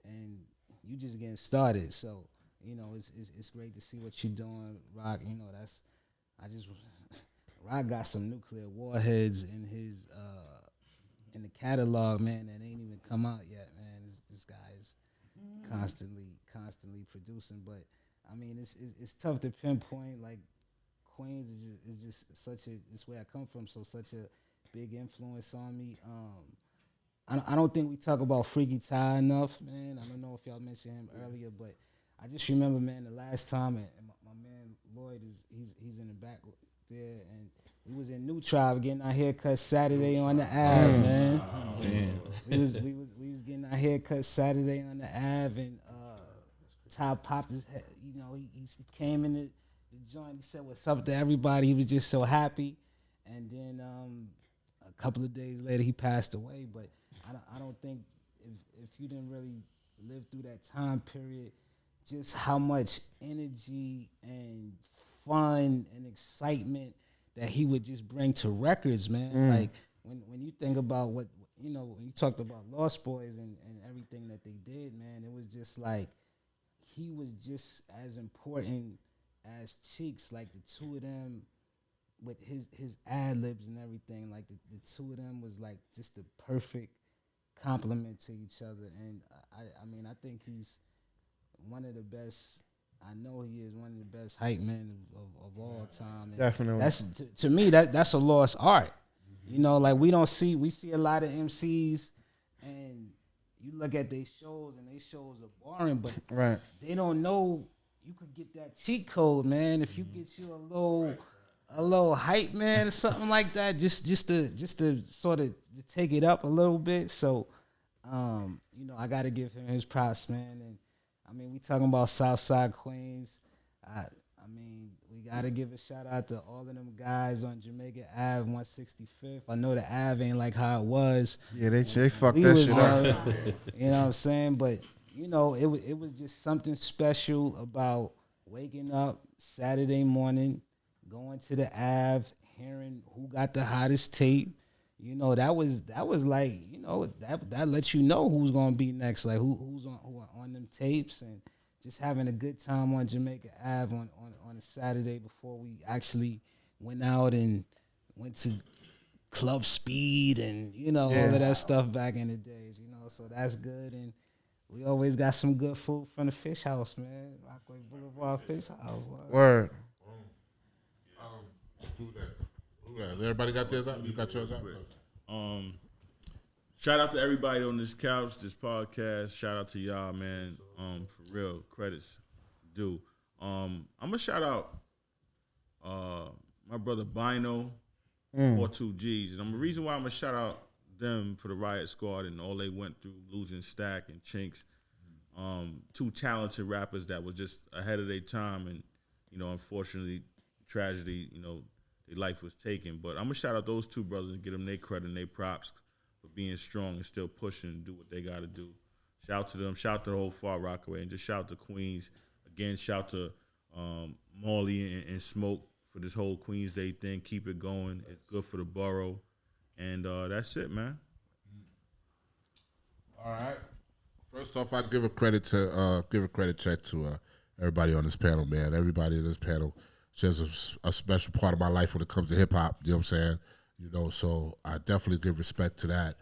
and you just getting started. So it's great to see what you're doing, Rock. Rock got some nuclear warheads in his in the catalog, man, that ain't even come out yet, man. This guy is constantly producing, but I mean, it's tough to pinpoint. Like Queens is just such a, it's where I come from, so such a big influence on me. I don't think we talk about Freaky Ty enough, man. I don't know if y'all mentioned him earlier, but I just remember, man, the last time, and my man Lloyd he's in the back there, and we was in New Tribe getting our haircuts Saturday on the Ave, man. We was getting our haircuts Saturday on the Ave, and Ty popped his head. He came in the joint. He said what's up to everybody. He was just so happy, and then a couple of days later he passed away. But I don't think if you didn't really live through that time period, just how much energy and fun and excitement that he would just bring to records, man. Like when you think about what when you talked about Lost Boys and everything that they did, man, it was just like he was just as important as Cheeks. Like the two of them with his ad libs and everything, like the two of them was like just the perfect compliment to each other. And I mean I think he's one of the best. I know he is one of the best hype men of all time. And definitely. That's to me that's a lost art. Like we see a lot of MCs, and you look at their shows and their shows are boring, but right. They don't know you could get that cheat code, man. If you get you a little hype man or something like that, just to sort of take it up a little bit. So I gotta give him his props, man. And I mean, we talking about Southside Queens. I mean, we gotta give a shout out to all of them guys on Jamaica Ave, 165th. I know the Ave ain't like how it was. Yeah, they fucked that shit up. You know what I'm saying? But it was just something special about waking up Saturday morning, going to the Ave, hearing who got the hottest tape. you know, that was like, you know, that lets you know who's gonna be next, like who's on them tapes, and just having a good time on Jamaica Ave on a Saturday before we actually went out and went to Club Speed and, you know, all of that stuff back in the days, you know, so that's good. And we always got some good food from the Fish House, man. Rockaway Boulevard Fish House. Word. Who that? Everybody got theirs out? You got yours out? Shout out to everybody on this couch, this podcast. Shout out to y'all, man. For real, credits due. I'm gonna shout out my brother Bino, 42Gs, and the reason why I'm gonna shout out them for the Riot Squad and all they went through, losing Stack and Chinks, two talented rappers that was just ahead of their time, and you know, unfortunately, tragedy, you know, their life was taken. But I'm gonna shout out those two brothers and give them their credit and their props for being strong and still pushing and do what they got to do. Shout to them. Shout to the whole Far Rockaway, and just shout to Queens again. Shout to Marley and Smoke for this whole Queens Day thing. Keep it going. It's good for the borough, and that's it, man. All right. First off, I give a credit check to everybody on this panel, man. Everybody in this panel shares a special part of my life when it comes to hip hop. You know what I'm saying? You know, so I definitely give respect to that.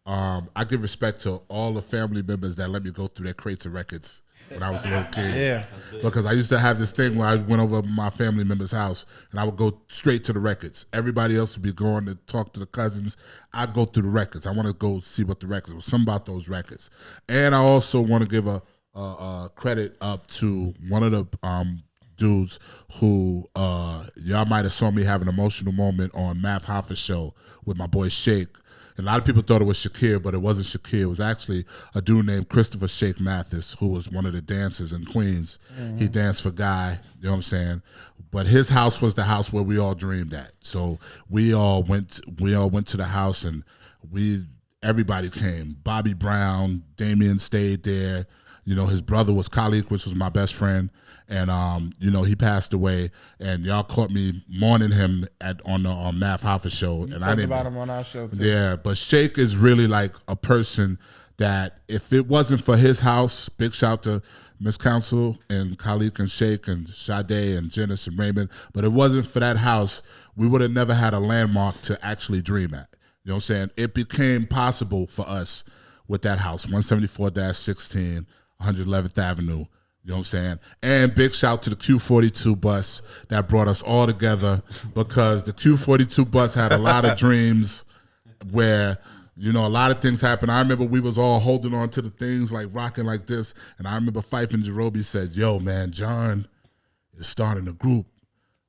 I give respect to all the family members that let me go through their crates of records when I was a little kid. Yeah. Because I used to have this thing where I went over to my family member's house and I would go straight to the records. Everybody else would be going to talk to the cousins. I'd go through the records. I want to go see what the records were. Something about those records. And I also want to give a credit up to one of the dudes who y'all might have saw me have an emotional moment on Math Hoffa's show with my boy Shake. And a lot of people thought it was Shakir, but it wasn't Shakir. It was actually a dude named Christopher Shake Mathis, who was one of the dancers in Queens. Mm-hmm. He danced for Guy, you know what I'm saying? But his house was the house where we all dreamed at. So we all went to the house, and everybody came. Bobby Brown, Damien stayed there. You know, his brother was Khalik, which was my best friend. And, you know, he passed away, and y'all caught me mourning him on the Math Hoffa show. You and I didn't about him on our show, too. Yeah, but Shake is really like a person that if it wasn't for his house, big shout to Miss Council and Khalik and Shake and Sade and Janice and Raymond, but it wasn't for that house, we would have never had a landmark to actually dream at. You know what I'm saying? It became possible for us with that house, 174-16, 111th Avenue. You know what I'm saying? And big shout to the Q42 bus that brought us all together, because the Q42 bus had a lot of dreams where, you know, a lot of things happened. I remember we was all holding on to the things, like rocking like this. And I remember Fife and Jerobi said, yo, man, John is starting a group.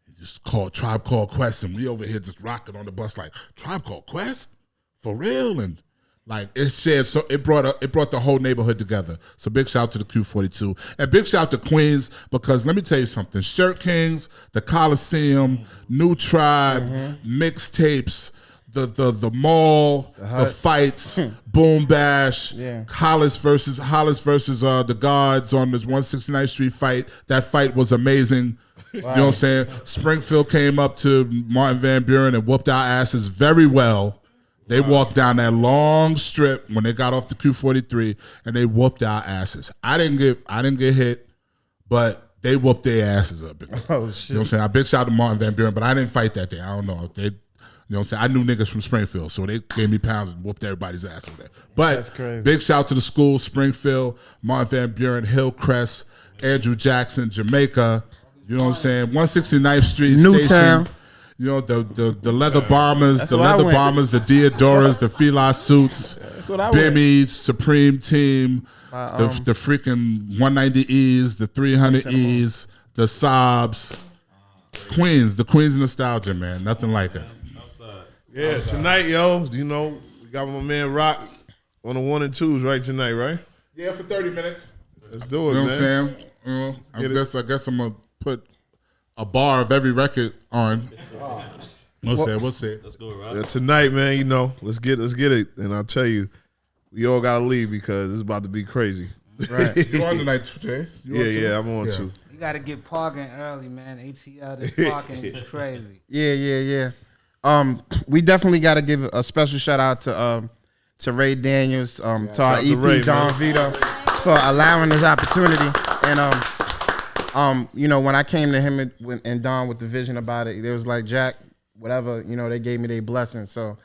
He just called Tribe Called Quest. And we over here just rocking on the bus like, Tribe Called Quest? For real? And like it shared, so it brought the whole neighborhood together. So big shout to the Q42 and big shout to Queens, because let me tell you something: Shirt Kings, the Coliseum, New Tribe, mixtapes, the mall, the fights, Boom Bash, Hollis versus the Guards on this 169th Street fight. That fight was amazing. Wow. You know what I'm saying? Springfield came up to Martin Van Buren and whooped our asses very well. They walked down that long strip when they got off the Q43, and they whooped our asses. I didn't get hit, but they whooped their asses up. Oh shit! You know what I'm saying? I big shout to Martin Van Buren, but I didn't fight that day. I don't know. You know what I'm saying? I knew niggas from Springfield, so they gave me pounds and whooped everybody's ass over there. But that's crazy. Big shout to the school, Springfield, Martin Van Buren, Hillcrest, Andrew Jackson, Jamaica. You know what I'm saying? 169th Street Newtown. Station. You know, the leather bombers, the Diodoras, the Fila suits, Bimmies, Supreme Team, the freaking 190Es, the 300Es, the Sobs, Queens, the Queens nostalgia, man. Nothing like it. Yeah, tonight, yo, you know, we got my man Rock on the 1 and 2s right tonight, right? Yeah, for 30 minutes. Let's do it, man. You know what I'm saying? I guess I'm going to put a bar of every record on. We'll see. Let's go, Rob. Yeah, tonight, man, you know, let's get it. And I'll tell you, we all gotta leave because it's about to be crazy. Right. You on tonight, Jay? Yeah, I'm on too. You gotta get parking early, man. ATL, this parking is crazy. Yeah. We definitely got to give a special shout out to Ray Daniels, to our EP Ray, Don man. Vito for allowing this opportunity. And you know, when I came to him and Don with the vision about it, they was like, Jack, whatever, you know, they gave me their blessing. So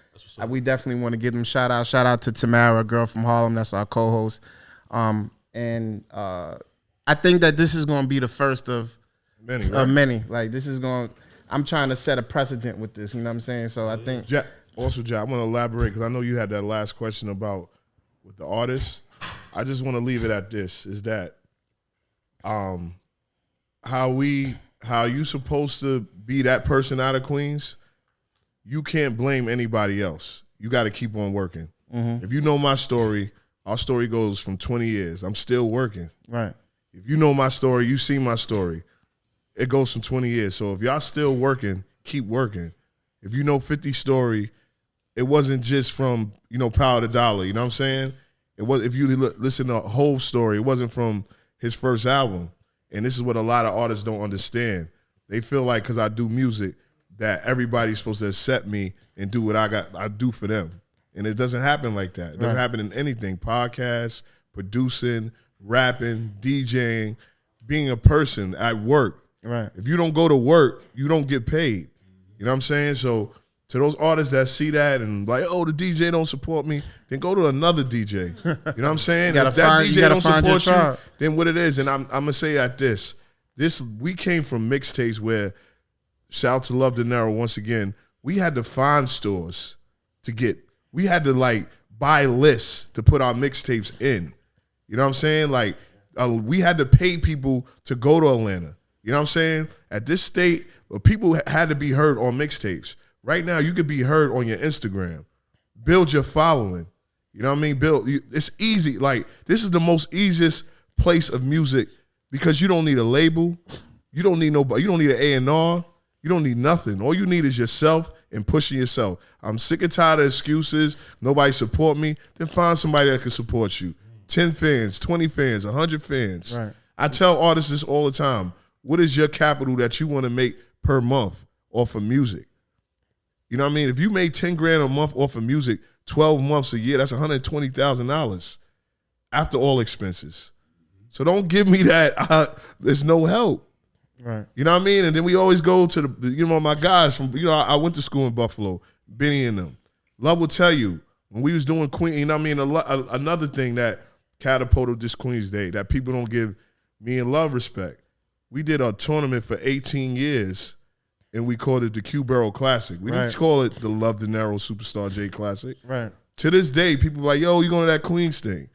we definitely want to give them shout out. Shout out to Tamara, a girl from Harlem, that's our co-host. I think that this is going to be the first of Many, right? many. Like this is going. I'm trying to set a precedent with this. You know what I'm saying? So I think. Jack, also, Jack, I want to elaborate because I know you had that last question about with the artists. I just want to leave it at this: is that how you supposed to be that person out of Queens? You can't blame anybody else. You got to keep on working. Mm-hmm. If you know my story, our story goes from 20 years. I'm still working. Right. If you know my story, you see my story. It goes from 20 years. So if y'all still working, keep working. If you know 50's story, it wasn't just from, you know, Power to Dollar. You know what I'm saying? It was, if you listen to the whole story, it wasn't from his first album. And this is what a lot of artists don't understand. They feel like because I do music that everybody's supposed to accept me and do what I do for them. And it doesn't happen like that. It doesn't happen in anything. Podcasts, producing, rapping, DJing, being a person at work. Right. If you don't go to work, you don't get paid. You know what I'm saying? So to those artists that see that and like, oh, the DJ don't support me, then go to another DJ. You know what I'm saying? If that DJ don't support you, then what it is, and I'm gonna say at this we came from mixtapes where, shout out to Love De Niro once again, we had to find stores to get. We had to like buy lists to put our mixtapes in. You know what I'm saying? Like we had to pay people to go to Atlanta. You know what I'm saying? At this state, people had to be heard on mixtapes. Right now, you could be heard on your Instagram. Build your following. You know what I mean? It's easy. Like, this is the most easiest place of music because you don't need a label. You don't need nobody. You don't need an A&R. You don't need nothing. All you need is yourself and pushing yourself. I'm sick and tired of excuses. Nobody support me. Then find somebody that can support you. 10 fans, 20 fans, 100 fans. Right. I tell artists this all the time. What is your capital that you want to make per month off of music? You know what I mean? If you made 10 grand a month off of music, 12 months a year, that's $120,000 after all expenses. So don't give me that there's no help. Right. You know what I mean? And then we always go to the, you know, my guys from, you know, I went to school in Buffalo, Benny and them. Love will tell you, when we was doing Queen, you know what I mean? Another thing that catapulted this Queen's Day that people don't give me and Love respect. We did a tournament for 18 years, and we called it the Borough Classic. We didn't call it the Love De Niro Superstar J Classic. Right. To this day, people are like, yo, you going to that Queens thing.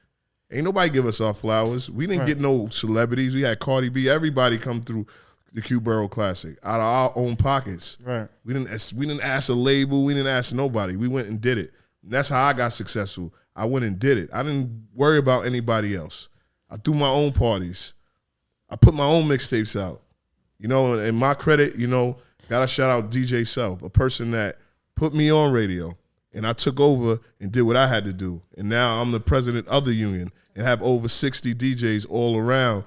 Ain't nobody give us our flowers. We didn't get no celebrities. We had Cardi B. Everybody come through the Borough Classic out of our own pockets. Right. We didn't ask a label. We didn't ask nobody. We went and did it. And that's how I got successful. I went and did it. I didn't worry about anybody else. I threw my own parties. I put my own mixtapes out. You know, and my credit, you know, gotta shout out DJ Self, a person that put me on radio. And I took over and did what I had to do. And now I'm the president of the union and have over 60 DJs all around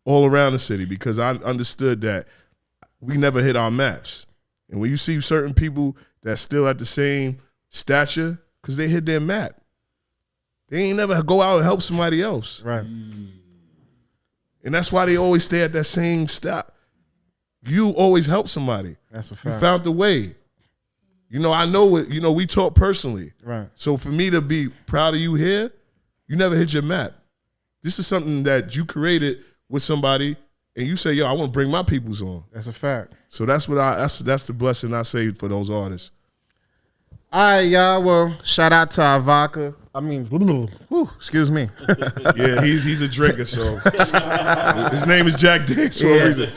the city because I understood that we never hit our maps. And when you see certain people that's still at the same stature, because they hit their map. They ain't never go out and help somebody else. Right. And that's why they always stay at that same stop. You always help somebody. That's a fact. You found the way. You know, I know it. You know, we talk personally. Right. So for me to be proud of you here, you never hit your map. This is something that you created with somebody, and you say, "Yo, I want to bring my peoples on." That's a fact. So that's the blessing I say for those artists. All right, y'all. Well, shout out to our vodka. I mean, excuse me. Yeah, he's a drinker, so his name is Jack Daniels for a reason.